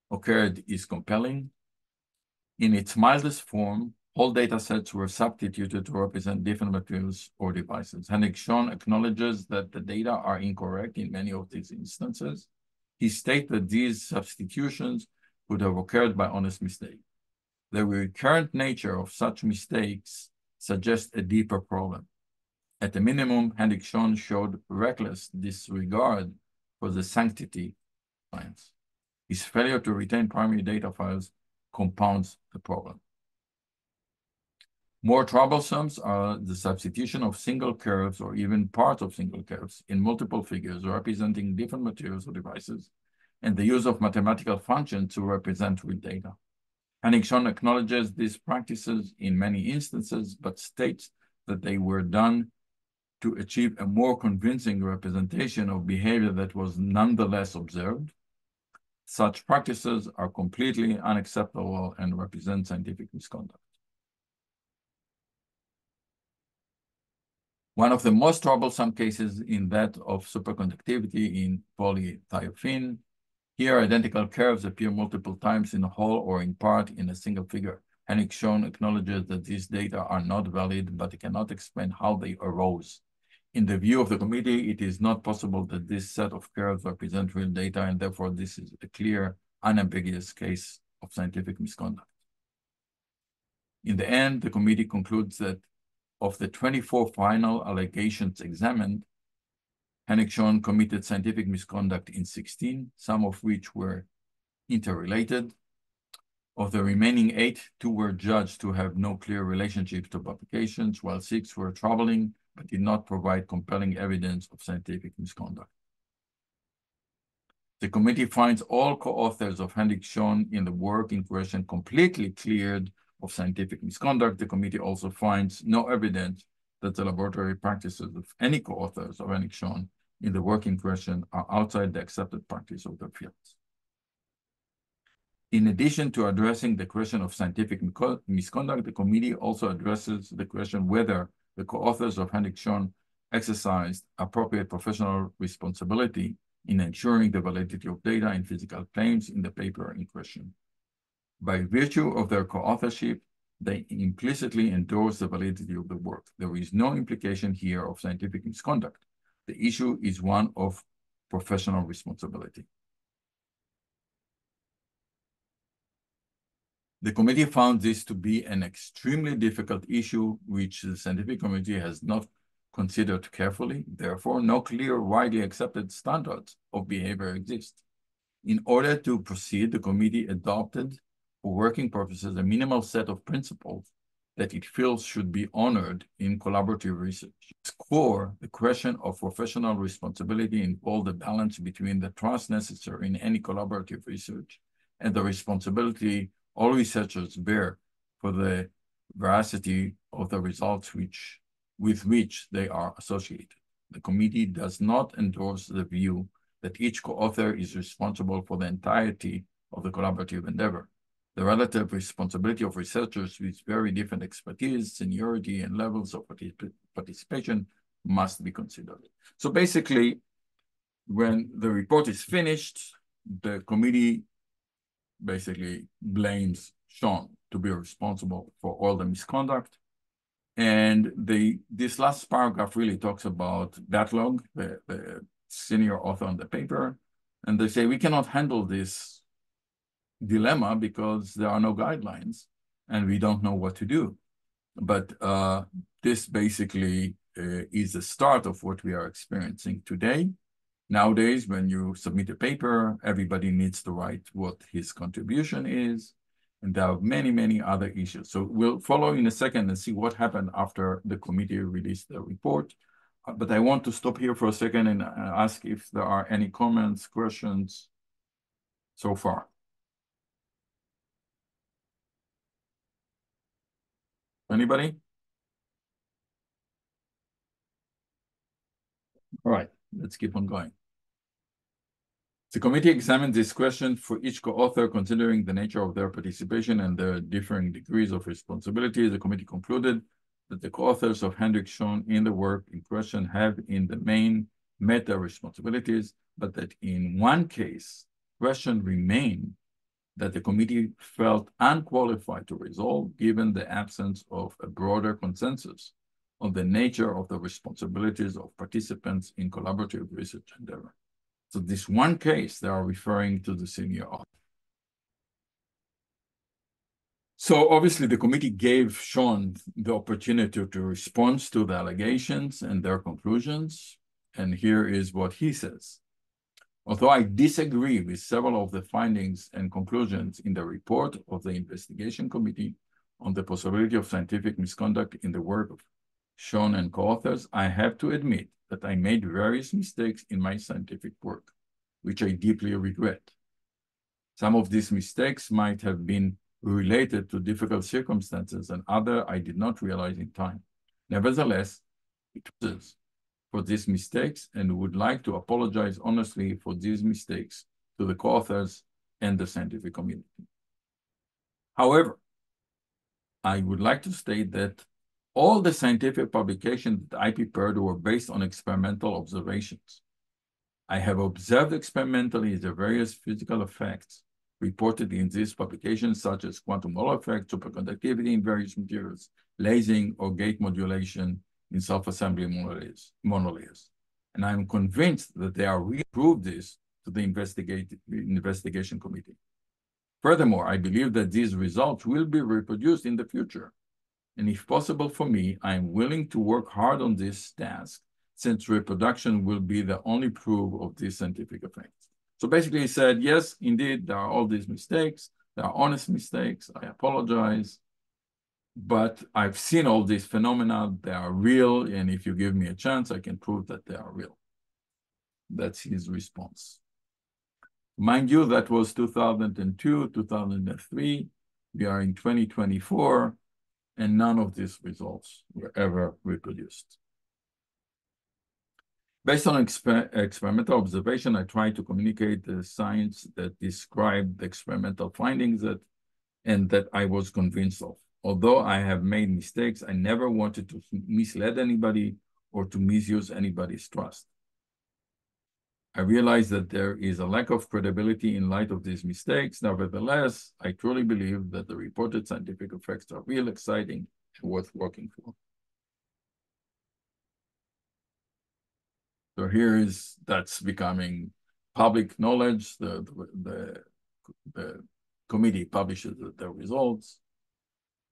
[SPEAKER 1] occurred is compelling. In its mildest form, whole data sets were substituted to represent different materials or devices. Henrik Schön acknowledges that the data are incorrect in many of these instances. He states that these substitutions would have occurred by honest mistake. The recurrent nature of such mistakes suggests a deeper problem. At the minimum, Henrik Schön showed reckless disregard for the sanctity of science. His failure to retain primary data files compounds the problem. More troublesome are the substitution of single curves or even parts of single curves in multiple figures representing different materials or devices, and the use of mathematical functions to represent real data. Hennig-Schon acknowledges these practices in many instances, but states that they were done to achieve a more convincing representation of behavior that was nonetheless observed. Such practices are completely unacceptable and represent scientific misconduct. One of the most troublesome cases in that of superconductivity in polythiophene. Here, identical curves appear multiple times in whole or in part in a single figure. Hennig-Schon acknowledges that these data are not valid, but it cannot explain how they arose. In the view of the committee, it is not possible that this set of curves represent real data, and therefore this is a clear, unambiguous case of scientific misconduct. In the end, the committee concludes that of the 24 final allegations examined, Hennig-Schon committed scientific misconduct in 16, some of which were interrelated. Of the remaining 8, 2 were judged to have no clear relationship to publications, while 6 were troubling but did not provide compelling evidence of scientific misconduct. The committee finds all co-authors of Hennig-Schon in the work in question completely cleared of scientific misconduct. The committee also finds no evidence that the laboratory practices of any co-authors of Hennig-Schon in the work in question are outside the accepted practice of their fields. In addition to addressing the question of scientific misconduct, the committee also addresses the question whether the co-authors of Hennig-Schon exercised appropriate professional responsibility in ensuring the validity of data and physical claims in the paper in question. By virtue of their co-authorship, they implicitly endorse the validity of the work. There is no implication here of scientific misconduct. The issue is one of professional responsibility. The committee found this to be an extremely difficult issue, which the scientific community has not considered carefully. Therefore, no clear, widely accepted standards of behavior exist. In order to proceed, the committee adopted, for working purposes, a minimal set of principles that it feels should be honored in collaborative research. Its core, the question of professional responsibility involved a balance between the trust necessary in any collaborative research and the responsibility all researchers bear for the veracity of the results with which they are associated. The committee does not endorse the view that each co-author is responsible for the entirety of the collaborative endeavor. The relative responsibility of researchers with very different expertise, seniority, and levels of participation must be considered. So basically, when the report is finished, the committee basically blames Schon to be responsible for all the misconduct. And this last paragraph really talks about Batlog, the senior author on the paper. And they say, we cannot handle this dilemma because there are no guidelines and we don't know what to do. But this basically is the start of what we are experiencing today. Nowadays, when you submit a paper, everybody needs to write what his contribution is. And there are many, many other issues. So we'll follow in a second and see what happened after the committee released the report. But I want to stop here for a second and ask if there are any comments, questions so far. Anybody? All right, let's keep on going. The committee examined this question for each co-author, considering the nature of their participation and their differing degrees of responsibility. The committee concluded that the co-authors of Hennig-Schon in the work in question have in the main met their responsibilities, but that in one case, question remained that the committee felt unqualified to resolve given the absence of a broader consensus on the nature of the responsibilities of participants in collaborative research endeavor. So this one case, they are referring to the senior author. So obviously the committee gave Schon the opportunity to respond to the allegations and their conclusions. And here is what he says. Although I disagree with several of the findings and conclusions in the report of the investigation committee on the possibility of scientific misconduct in the work of Schon and co-authors, I have to admit that I made various mistakes in my scientific work. which I deeply regret. Some of these mistakes might have been related to difficult circumstances, and other I did not realize in time. Nevertheless, it was for these mistakes and would like to apologize honestly for these mistakes to the co-authors and the scientific community. However, I would like to state that all the scientific publications that I prepared were based on experimental observations. I have observed experimentally the various physical effects reported in these publications, such as quantum Hall effect, superconductivity in various materials, lasing, or gate modulation in self-assembly monolayers. And I'm convinced that they are re-proved this to the investigation committee. Furthermore, I believe that these results will be reproduced in the future. And if possible for me, I am willing to work hard on this task, since reproduction will be the only proof of these scientific effects. So basically he said, yes, indeed, there are all these mistakes. There are honest mistakes. I apologize. But I've seen all these phenomena. They are real. And if you give me a chance, I can prove that they are real. That's his response. Mind you, that was 2002, 2003. We are in 2024, and none of these results were ever reproduced. Based on experimental observation, I tried to communicate the science that described the experimental findings and that I was convinced of. Although I have made mistakes, I never wanted to mislead anybody or to misuse anybody's trust. I realize that there is a lack of credibility in light of these mistakes. Nevertheless, I truly believe that the reported scientific effects are real, exciting, and worth working for. So that's becoming public knowledge. The committee publishes the results.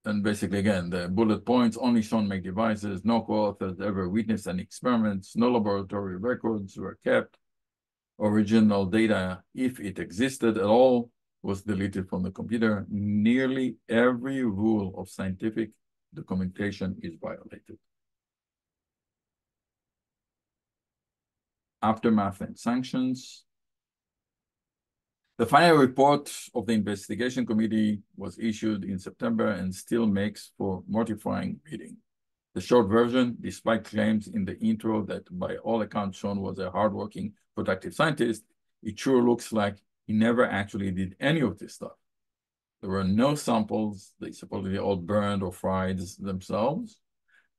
[SPEAKER 1] And basically, again, the bullet points: only Sean make devices, no co-authors ever witnessed any experiments, no laboratory records were kept, original data, if it existed at all, was deleted from the computer. Nearly every rule of scientific documentation is violated. Aftermath and sanctions. The final report of the investigation committee was issued in September and still makes for mortifying reading. The short version, despite claims in the intro that by all accounts Sean was a hardworking, productive scientist, it sure looks like he never actually did any of this stuff. There were no samples. They supposedly all burned or fried themselves.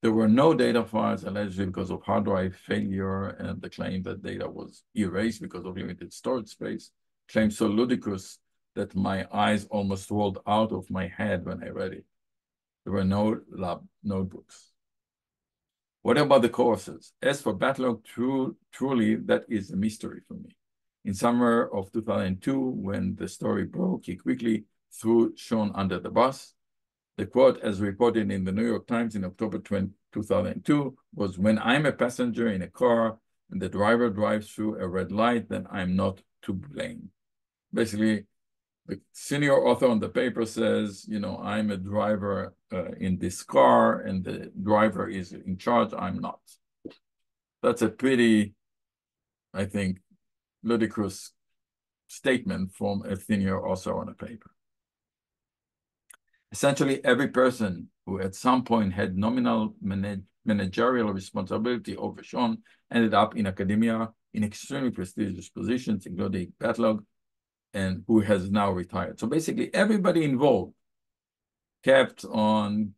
[SPEAKER 1] There were no data files allegedly because of hard drive failure, and the claim that data was erased because of limited storage space. Claim so ludicrous that my eyes almost rolled out of my head when I read it. There were no lab notebooks. What about the courses? As for backlog, truly, that is a mystery for me. In summer of 2002, when the story broke, he quickly threw Sean under the bus. The quote, as reported in the New York Times in October 2002, was, "When I'm a passenger in a car and the driver drives through a red light, then I'm not to blame." Basically, the senior author on the paper says, I'm a driver in this car and the driver is in charge, I'm not. That's a pretty, I think, ludicrous statement from a senior author on a paper. Essentially, every person who at some point had nominal managerial responsibility over Sean ended up in academia in extremely prestigious positions, including backlog, and who has now retired. So basically, everybody involved kept on,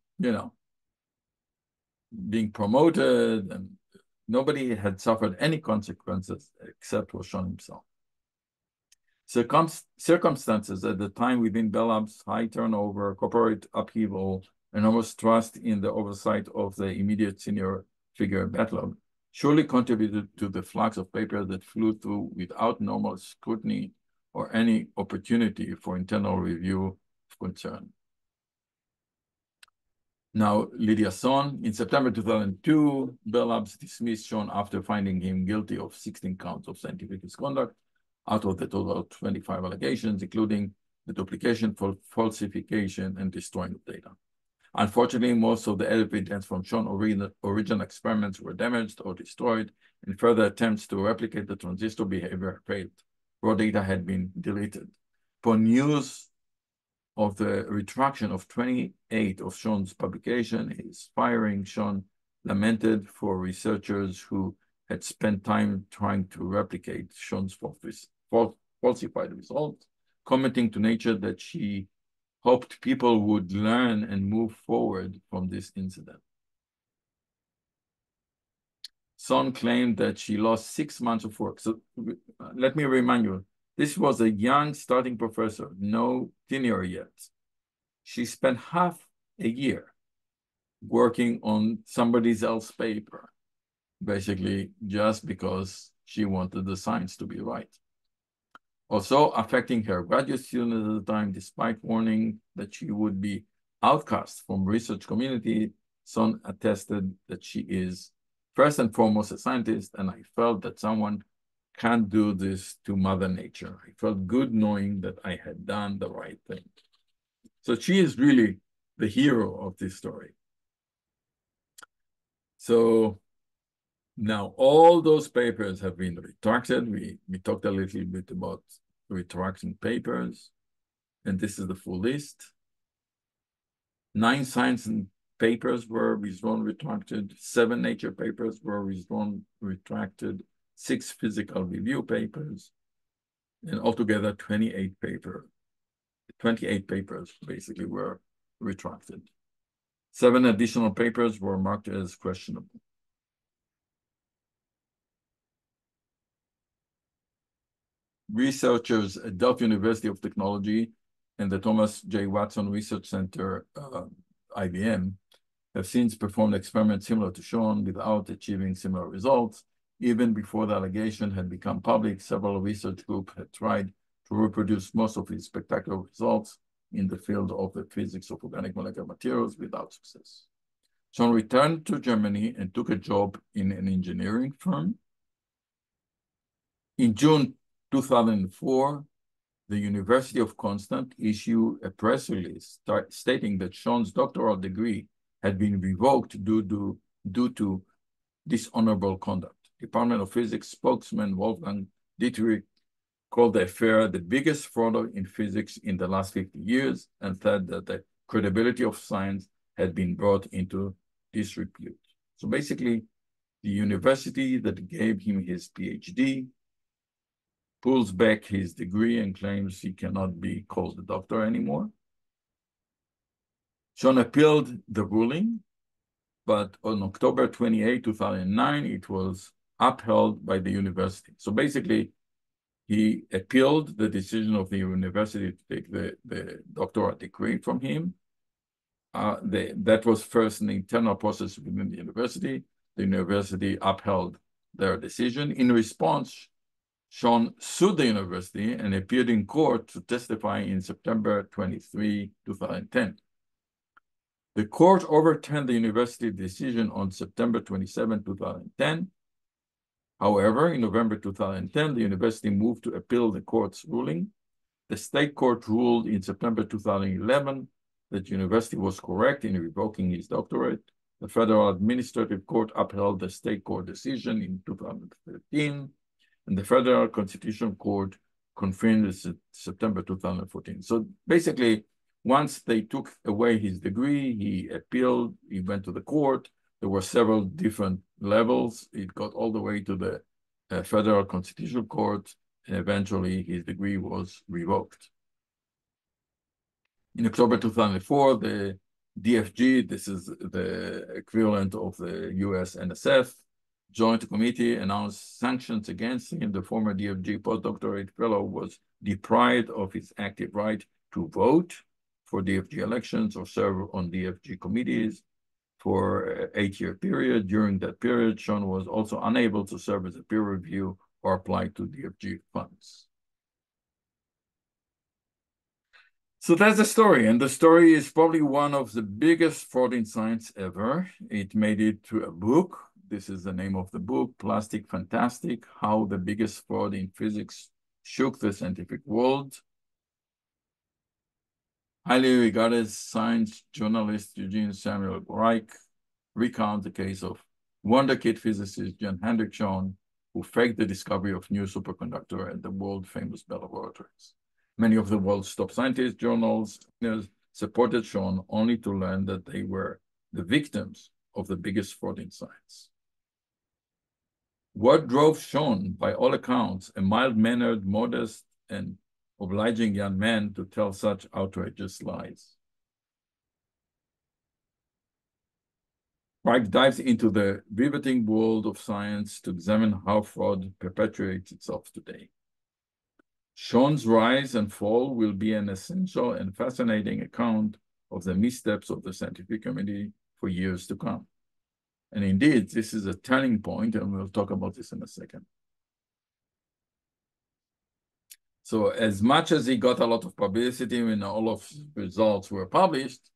[SPEAKER 1] being promoted, and nobody had suffered any consequences except for Sean himself. Circumstances at the time within Bell Labs, high turnover, corporate upheaval, enormous trust in the oversight of the immediate senior figure backlog, surely contributed to the flux of papers that flew through without normal scrutiny or any opportunity for internal review of concern. Now, Lydia Son, in September 2002, Bell Labs dismissed Sean after finding him guilty of 16 counts of scientific misconduct out of the total of 25 allegations, including the duplication, falsification, and destroying of data. Unfortunately, most of the evidence from Sean's original experiments were damaged or destroyed, and further attempts to replicate the transistor behavior failed. raw data had been deleted. Upon news of the retraction of 28 of Sean's publication, his firing, Sean lamented for researchers who had spent time trying to replicate Sean's falsified results, commenting to Nature that she hoped people would learn and move forward from this incident. Son claimed that she lost 6 months of work. So let me remind you, this was a young starting professor, no tenure yet. She spent half a year working on somebody else's paper, basically just because she wanted the science to be right. Also affecting her graduate student at the time, despite warning that she would be outcast from research community, Son attested that she is first and foremost a scientist, and I felt that someone can't do this to Mother Nature. I felt good knowing that I had done the right thing. So she is really the hero of this story. So now all those papers have been retracted. We talked a little bit about retracting papers, and this is the full list. 9 science papers were withdrawn, retracted. 7 nature papers were withdrawn, retracted. 6 physical review papers, and altogether 28 papers basically were retracted. 7 additional papers were marked as questionable. Researchers at Delft University of Technology and the Thomas J. Watson Research Center, IBM, have since performed experiments similar to Sean without achieving similar results. Even before the allegation had become public, several research groups had tried to reproduce most of his spectacular results in the field of the physics of organic molecular materials without success. Sean returned to Germany and took a job in an engineering firm. In June 2004, the University of Constance issued a press release stating that Sean's doctoral degree had been revoked due to dishonorable conduct. Department of Physics spokesman Wolfgang Dietrich called the affair the biggest fraud in physics in the last 50 years and said that the credibility of science had been brought into disrepute. So basically, the university that gave him his PhD pulls back his degree and claims he cannot be called a doctor anymore. Sean appealed the ruling, but on October 28, 2009, it was upheld by the university. So basically, he appealed the decision of the university to take the doctoral degree from him. That was first an internal process within the university. The university upheld their decision. In response, Sean sued the university and appeared in court to testify in September 23, 2010. The court overturned the university decision on September 27, 2010. However, in November 2010, the university moved to appeal the court's ruling. The state court ruled in September 2011 that the university was correct in revoking his doctorate. The Federal Administrative Court upheld the state court decision in 2013, and the Federal Constitutional Court confirmed it in September 2014. So basically, once they took away his degree, he appealed, he went to the court. There were several different levels. It got all the way to the Federal Constitutional Court, and eventually his degree was revoked. In October 2004, the DFG, this is the equivalent of the US NSF, Joint Committee announced sanctions against him. The former DFG postdoctorate fellow was deprived of his active right to vote for DFG elections or serve on DFG committees for an 8-year period. During that period, Sean was also unable to serve as a peer review or apply to DFG funds. So that's the story, and the story is probably one of the biggest fraud in science ever. It made it to a book. This is the name of the book, Plastic Fantastic: How the Biggest Fraud in Physics Shook the Scientific World. Highly regarded science journalist Eugene Samuel Reich recounts the case of wonderkid physicist Jan Hendrik Sean who faked the discovery of new superconductor at the world-famous Bell laboratories. Many of the world's top scientists, journals, supported Sean only to learn that they were the victims of the biggest fraud in science. What drove Sean, by all accounts, a mild-mannered, modest, and obliging young man, to tell such outrageous lies? Mike dives into the riveting world of science to examine how fraud perpetuates itself today. Sean's rise and fall will be an essential and fascinating account of the missteps of the scientific community for years to come. And indeed, this is a turning point, and we'll talk about this in a second. So as much as he got a lot of publicity when all of his results were published,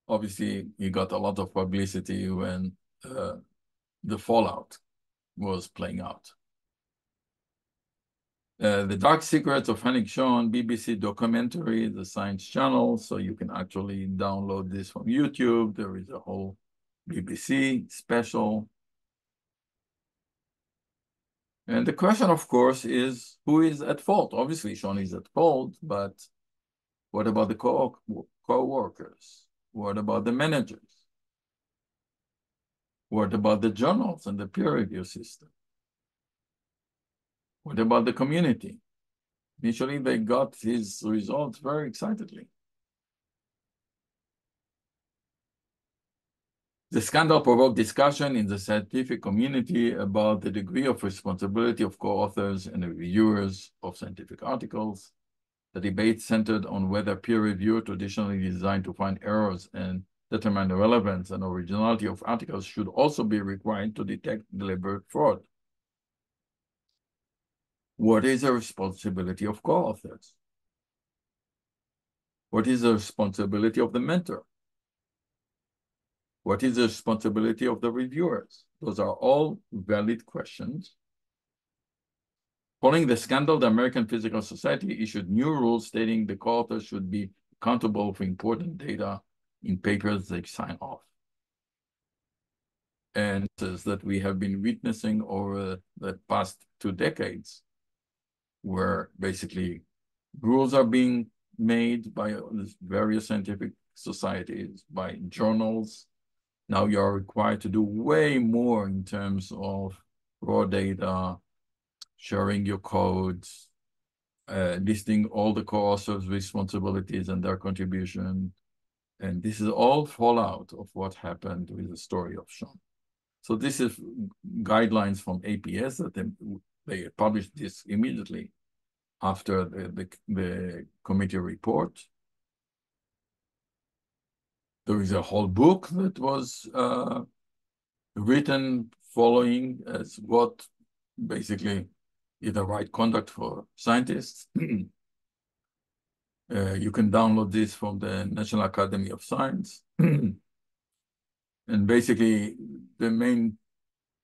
[SPEAKER 1] obviously he got a lot of publicity when the fallout was playing out. The Dark Secrets of Finding Sean, BBC documentary, the Science Channel, so you can actually download this from YouTube. There is a whole BBC special. And the question, of course, is who is at fault? Obviously, Sean is at fault, but what about the co-workers? What about the managers? What about the journals and the peer review system? What about the community? Initially, they got his results very excitedly. The scandal provoked discussion in the scientific community about the degree of responsibility of co-authors and reviewers of scientific articles. The debate centered on whether peer review, traditionally designed to find errors and determine the relevance and originality of articles, should also be required to detect deliberate fraud. What is the responsibility of co-authors? What is the responsibility of the mentor? What is the responsibility of the reviewers? Those are all valid questions. Following the scandal, the American Physical Society issued new rules stating the co-authors should be accountable for important data in papers they sign off. And says that we have been witnessing over the past 2 decades, where basically rules are being made by various scientific societies, by journals. Now you are required to do way more in terms of raw data, sharing your codes, listing all the co-authors' responsibilities and their contribution. And this is all fallout of what happened with the story of Sean. So this is guidelines from APS that they published this immediately after the committee report. There is a whole book that was written following as what basically is the right conduct for scientists. You can download this from the National Academy of Science. And basically, the main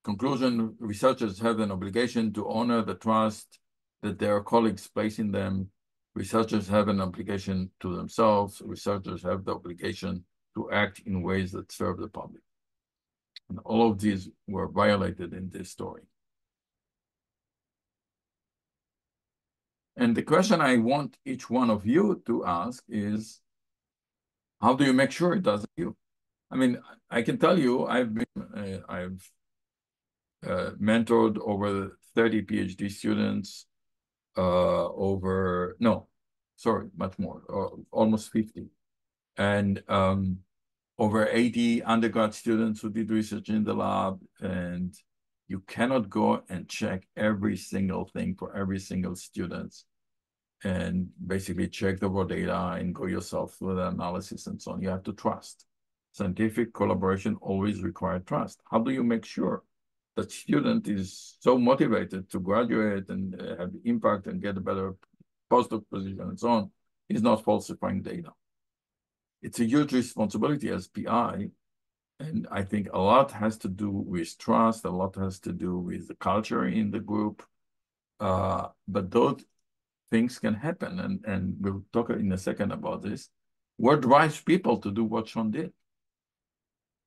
[SPEAKER 1] conclusion, researchers have an obligation to honor the trust that their colleagues place in them. Researchers have an obligation to themselves. Researchers have the obligation to act in ways that serve the public. And all of these were violated in this story. And the question I want each one of you to ask is, how do you make sure it doesn't you? I mean, I can tell you, I've mentored over 30 PhD students, much more, almost 50. And over 80 undergrad students who did research in the lab, and you cannot go and check every single thing for every single student and basically check the raw data and go yourself through the analysis and so on. You have to trust. Scientific collaboration always requires trust. How do you make sure that student is so motivated to graduate and have impact and get a better postdoc position and so on, is not falsifying data? It's a huge responsibility as PI, and I think a lot has to do with trust, a lot has to do with the culture in the group, but those things can happen, and we'll talk in a second about this. What drives people to do what Sean did?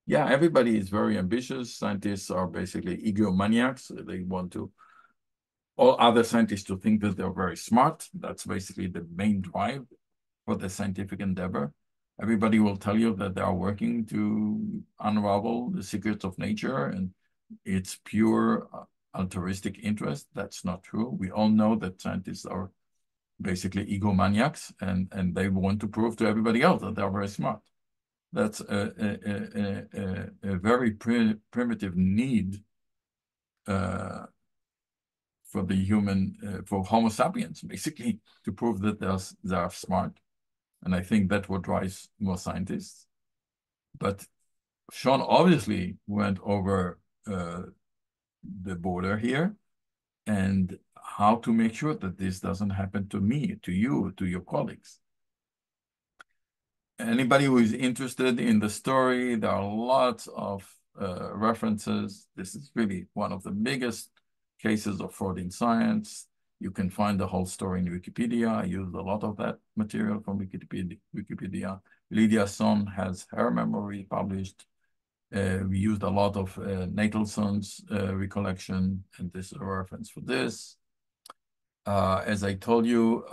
[SPEAKER 1] Yeah, everybody is very ambitious. Scientists are basically egomaniacs. They want to all other scientists to think that they're very smart. That's basically the main drive for the scientific endeavor. Everybody will tell you that they are working to unravel the secrets of nature and it's pure altruistic interest. That's not true. We all know that scientists are basically egomaniacs and they want to prove to everybody else that they're very smart. That's a very primitive need for the human, for Homo sapiens, basically, to prove that they are smart. And I think that's what drives more scientists. But Sean obviously went over the border here and how to make sure that this doesn't happen to me, to you, to your colleagues. Anybody who is interested in the story, there are lots of references. This is really one of the biggest cases of fraud in science. You can find the whole story in Wikipedia. I used a lot of that material from Wikipedia. Lydia Son has her memory published. We used a lot of Natelson's recollection, and this is a reference for this. As I told you,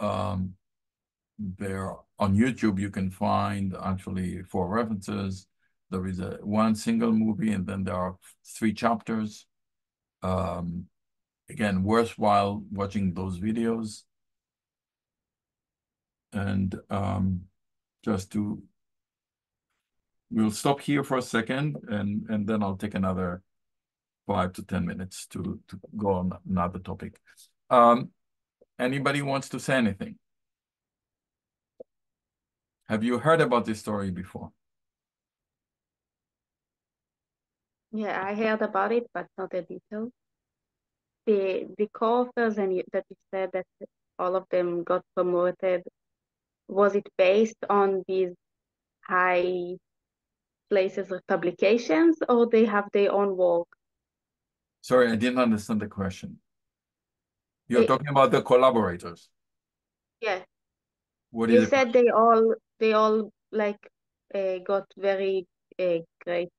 [SPEAKER 1] there on YouTube, you can find actually 4 references. There is one single movie, and then there are 3 chapters. Again, worthwhile watching those videos. And we'll stop here for a second, and then I'll take another 5 to 10 minutes to go on another topic. Anybody wants to say anything? Have you heard about this story before?
[SPEAKER 4] Yeah, I heard about it, but not the details. The co-authors that you said that all of them got promoted, was it based on these high places of publications, or they have their own work?
[SPEAKER 1] Sorry, I didn't understand the question. You're talking about the collaborators.
[SPEAKER 4] Yeah.
[SPEAKER 1] What
[SPEAKER 4] You
[SPEAKER 1] is it?
[SPEAKER 4] said they all like got very great.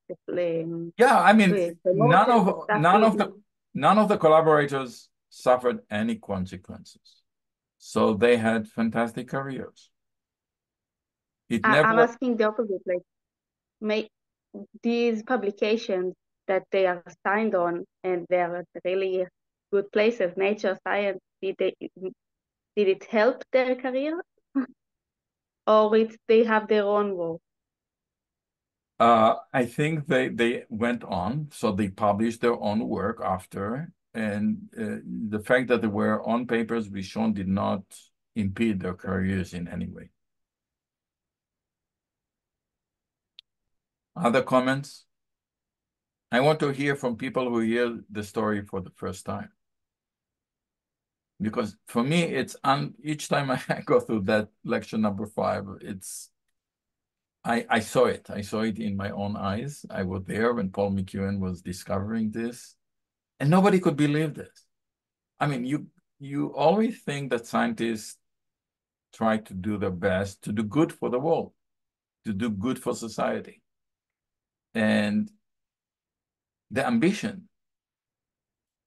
[SPEAKER 1] Yeah, I mean,
[SPEAKER 4] promoted and stuff.
[SPEAKER 1] none of the collaborators suffered any consequences. So they had fantastic careers.
[SPEAKER 4] I'm asking the opposite, like make these publications that they are signed on and they're at really good places, Nature, Science, did it help their career? Or they have their own work?
[SPEAKER 1] I think they went on, so they published their own work after, and the fact that they were on papers with Sean did not impede their careers in any way. Other comments? I want to hear from people who hear the story for the first time. Because for me, it's each time I go through that lecture number 5, I saw it. I saw it in my own eyes. I was there when Paul McEwen was discovering this, and nobody could believe this. I mean, you always think that scientists try to do their best to do good for the world, to do good for society. And the ambition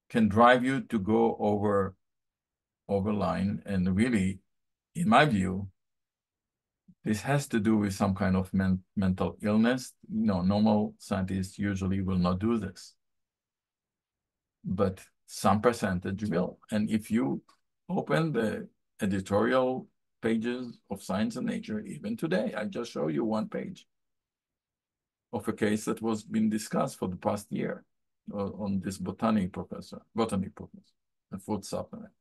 [SPEAKER 1] can drive you to go over line. And really, in my view, this has to do with some kind of mental illness. Normal scientists usually will not do this. But some percentage will. And if you open the editorial pages of Science and Nature, even today, I just show you one page of a case that was being discussed for the past year on this botany professor, a food supplement.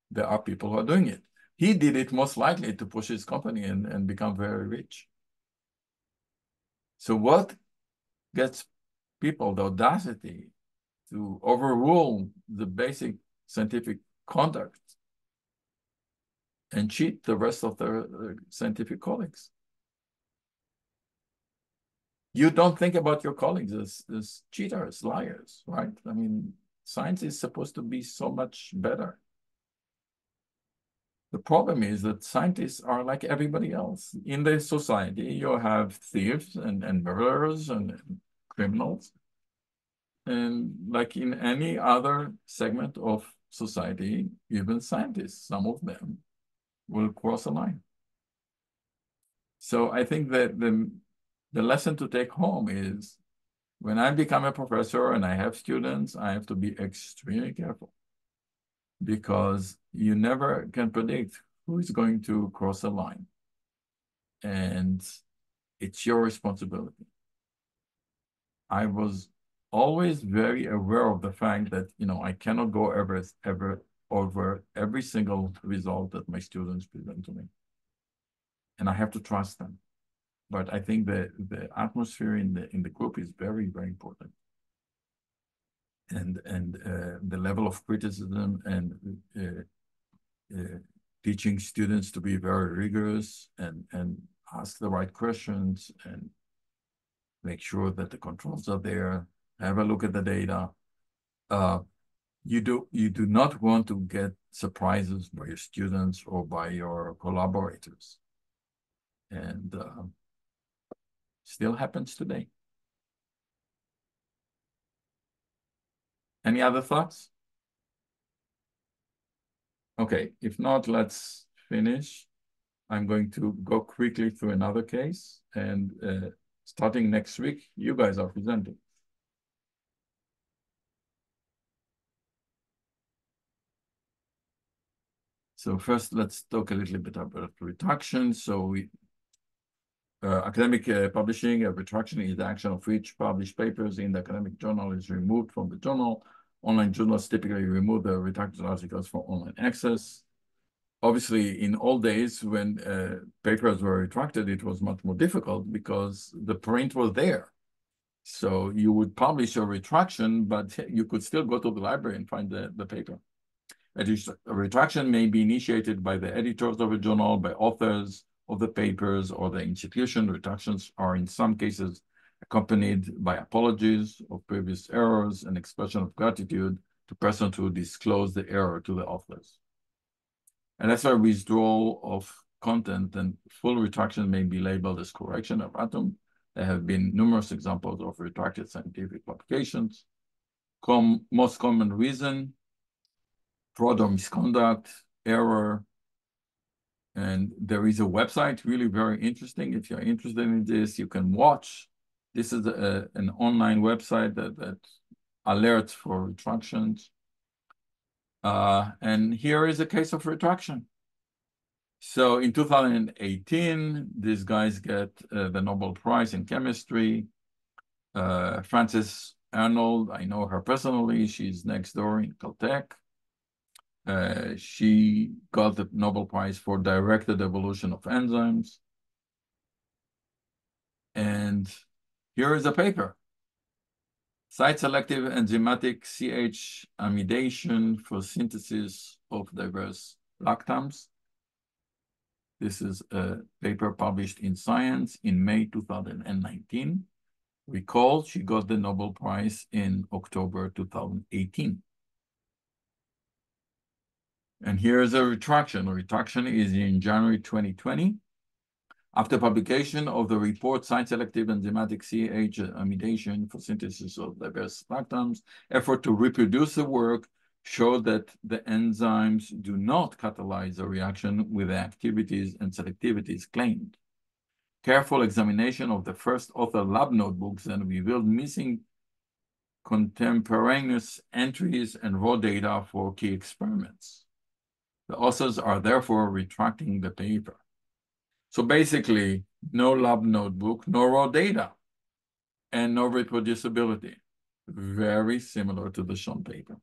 [SPEAKER 1] There are people who are doing it. He did it most likely to push his company and become very rich. So what gets people the audacity to overrule the basic scientific conduct and cheat the rest of their scientific colleagues? You don't think about your colleagues as cheaters, liars, right? I mean, science is supposed to be so much better. The problem is that scientists are like everybody else. In the society, you have thieves and murderers and criminals. And like in any other segment of society, even scientists, some of them will cross a line. So I think that the lesson to take home is when I become a professor and I have students, I have to be extremely careful because you never can predict who is going to cross a line. And it's your responsibility. I was always very aware of the fact that, I cannot go ever over every single result that my students present to me. And I have to trust them. But I think the atmosphere in the group is very, very important. And the level of criticism and teaching students to be very rigorous and ask the right questions and make sure that the controls are there, have a look at the data. You do not want to get surprises by your students or by your collaborators. And still happens today. Any other thoughts? Okay, if not, let's finish. I'm going to go quickly through another case, and starting next week, you guys are presenting. So first, let's talk a little bit about retraction. So academic publishing, a retraction is the action of which published papers in the academic journal is removed from the journal. Online journals typically remove the retracted articles for online access. Obviously, in old days, when papers were retracted, it was much more difficult because the print was there. So you would publish a retraction, but you could still go to the library and find the paper. A retraction may be initiated by the editors of a journal, by authors of the papers, or the institution. Retractions are in some cases accompanied by apologies of previous errors and expression of gratitude to persons who disclose the error to the authors. And that's why withdrawal of content and full retraction may be labeled as correction of atom. There have been numerous examples of retracted scientific publications. Most common reason, fraud or misconduct, error. And there is a website, really very interesting. If you're interested in this, you can watch. This is an online website that alerts for retractions. And here is a case of retraction. So in 2018, these guys get the Nobel Prize in chemistry. Frances Arnold, I know her personally. She's next door in Caltech. She got the Nobel Prize for directed evolution of enzymes. And here is a paper. Site-selective enzymatic CH amidation for synthesis of diverse lactams. This is a paper published in Science in May 2019. Recall, she got the Nobel Prize in October 2018. And here is a retraction. A retraction is in January 2020. After publication of the report, Site-selective enzymatic CH amidation for synthesis of diverse lactams, effort to reproduce the work showed that the enzymes do not catalyze a reaction with the activities and selectivities claimed. Careful examination of the first author lab notebooks then revealed missing contemporaneous entries and raw data for key experiments. The authors are therefore retracting the paper. So basically, no lab notebook, no raw data, and no reproducibility. Very similar to the Sean paper.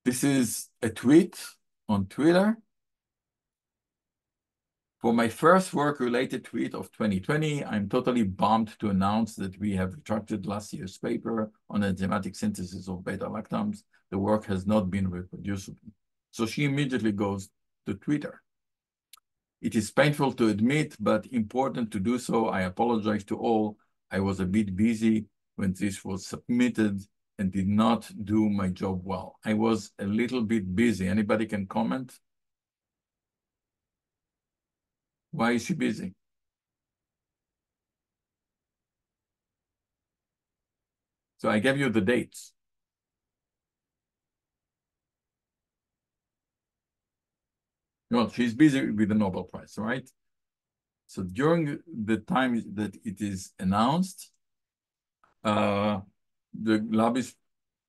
[SPEAKER 1] This is a tweet on Twitter. For my first work-related tweet of 2020, I'm totally bummed to announce that we have retracted last year's paper on enzymatic synthesis of beta-lactams. The work has not been reproducible. So she immediately goes to Twitter. It is painful to admit, but important to do so. I apologize to all. I was a bit busy when this was submitted and did not do my job well. I was a little bit busy. Anybody can comment? Why is she busy? So I gave you the dates. Well, she's busy with the Nobel Prize, right? So during the time that it is announced, the lab is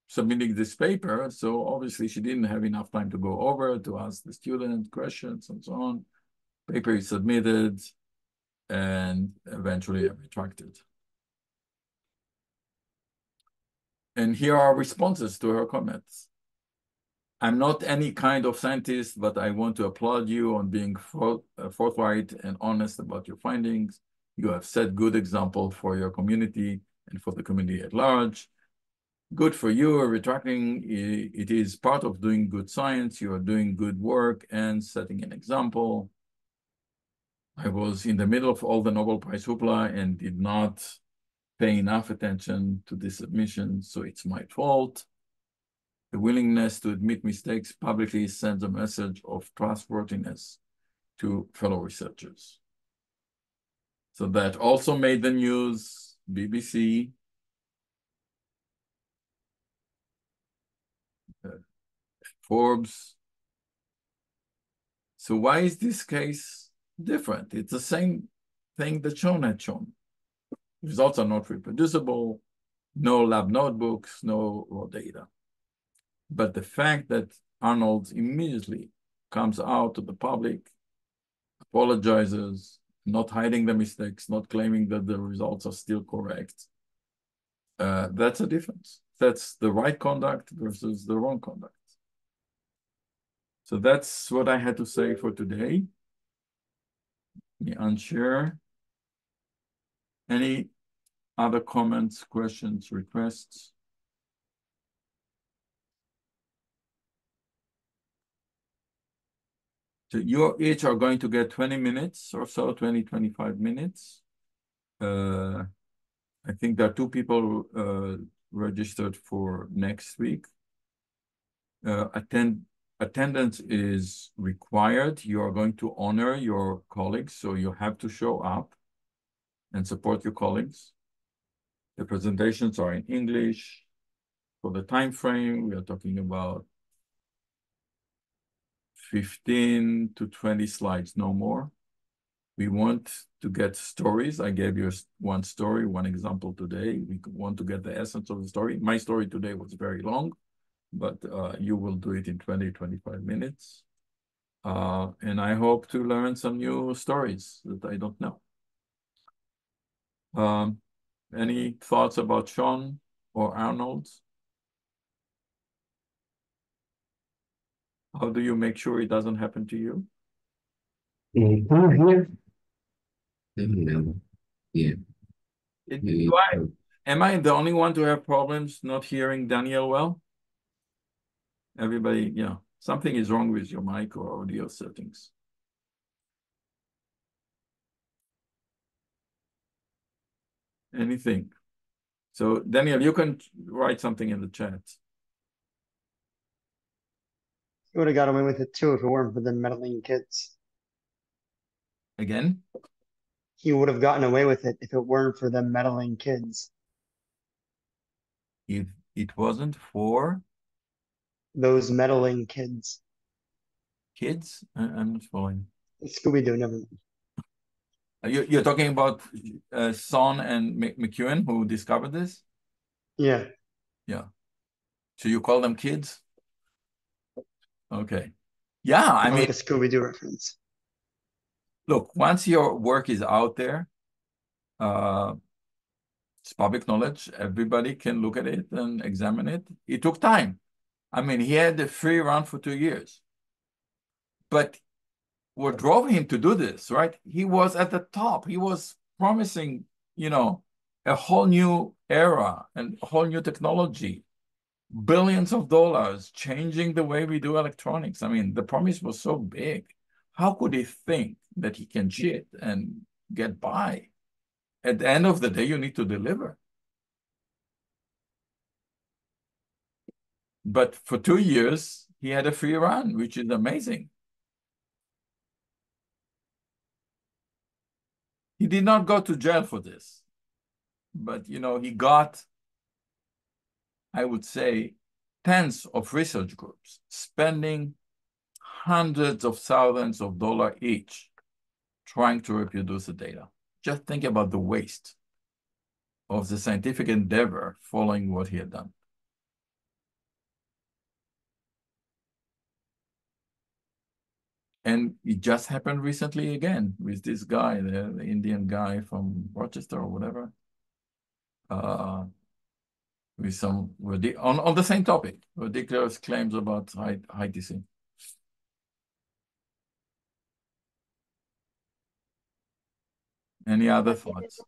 [SPEAKER 1] submitting this paper. So obviously she didn't have enough time to go over to ask the student questions and so on. Paper is submitted and eventually retracted. And here are responses to her comments. I'm not any kind of scientist, but I want to applaud you on being forthright and honest about your findings. You have set good example for your community and for the community at large. Good for you. Retracting, it is part of doing good science. You are doing good work and setting an example. I was in the middle of all the Nobel Prize hoopla and did not pay enough attention to this submission, so it's my fault. The willingness to admit mistakes publicly sends a message of trustworthiness to fellow researchers. So that also made the news, BBC, Forbes. So why is this case different? It's the same thing that Sean had shown. Results are not reproducible, no lab notebooks, no raw data. But the fact that Arnold immediately comes out to the public, apologizes, not hiding the mistakes, not claiming that the results are still correct, that's a difference. That's the right conduct versus the wrong conduct. So that's what I had to say for today. Let me unshare. Any other comments, questions, requests? So you each are going to get 20 minutes or so, 20, 25 minutes. I think there are 2 people registered for next week. Attendance is required. You are going to honor your colleagues, so you have to show up and support your colleagues. The presentations are in English. For the time frame, we are talking about 15 to 20 slides, no more. We want to get stories. I gave you one story, one example today. We want to get the essence of the story. My story today was very long, but you will do it in 20, 25 minutes. And I hope to learn some new stories that I don't know. Any thoughts about Sean or Arnold? How do you make sure it doesn't happen to you?
[SPEAKER 3] Here. Yeah.
[SPEAKER 1] Am I the only one to have problems not hearing Daniel well? Everybody, yeah, something is wrong with your mic or audio settings. Anything. So Daniel, you can write something in the chat.
[SPEAKER 2] He would have got away with it too if it weren't for the meddling kids.
[SPEAKER 1] Again?
[SPEAKER 2] He would have gotten away with it if it weren't for the meddling kids.
[SPEAKER 1] If it wasn't for
[SPEAKER 2] Those meddling kids.
[SPEAKER 1] kids, I'm not following.
[SPEAKER 2] Scooby-Doo, never mind.
[SPEAKER 1] You're talking about Son and McEwen who discovered this?
[SPEAKER 2] Yeah.
[SPEAKER 1] Yeah. So you call them kids? Okay. Yeah, I mean,
[SPEAKER 2] like a Scooby-Doo reference.
[SPEAKER 1] Look, once your work is out there, it's public knowledge. Everybody can look at it and examine it. It took time. I mean, he had a free run for 2 years. But what drove him to do this, right? He was at the top. He was promising, a whole new era and a whole new technology, billions of dollars, changing the way we do electronics. I mean, the promise was so big. How could he think that he can cheat and get by? At the end of the day, you need to deliver. But for 2 years, he had a free run, which is amazing. He did not go to jail for this. But, he got I would say, tens of research groups spending hundreds of thousands of dollars each trying to reproduce the data. Just think about the waste of the scientific endeavor following what he had done. And it just happened recently again with this guy, the Indian guy from Rochester or whatever, with some on the same topic, ridiculous claims about high TC. Any other thoughts?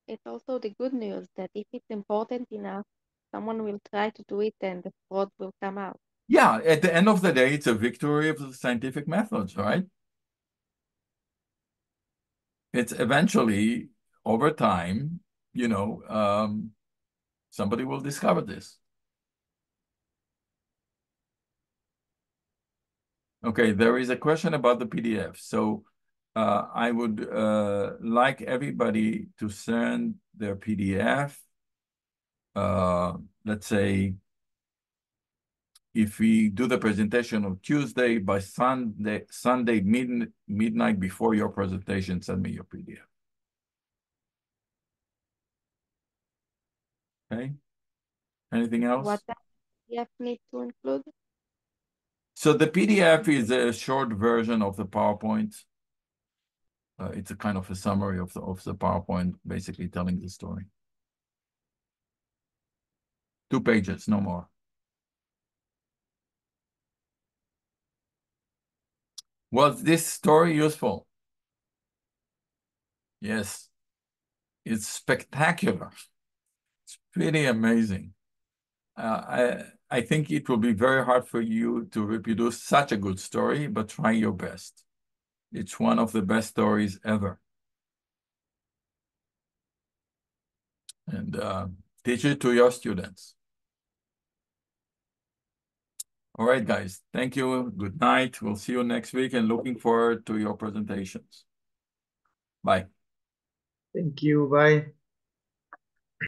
[SPEAKER 4] It's also the good news that if it's important enough, someone will try to do it and the fraud will come out.
[SPEAKER 1] Yeah, at the end of the day, it's a victory of the scientific methods, right? It's eventually, over time, you know, somebody will discover this. Okay, there is a question about the PDF. So I would like everybody to send their PDF. Let's say if we do the presentation on Tuesday, by Sunday midnight before your presentation, send me your PDF. Okay. Anything else?
[SPEAKER 4] What does PDF need to include?
[SPEAKER 1] So the PDF is a short version of the PowerPoint. It's a kind of a summary of the PowerPoint, basically telling the story. 2 pages, no more. Was this story useful? Yes. It's spectacular. It's pretty amazing. I think it will be very hard for you to reproduce such a good story, but try your best. It's one of the best stories ever. And teach it to your students. All right, guys. Thank you. Good night. We'll see you next week and looking forward to your presentations. Bye.
[SPEAKER 2] Thank you. Bye.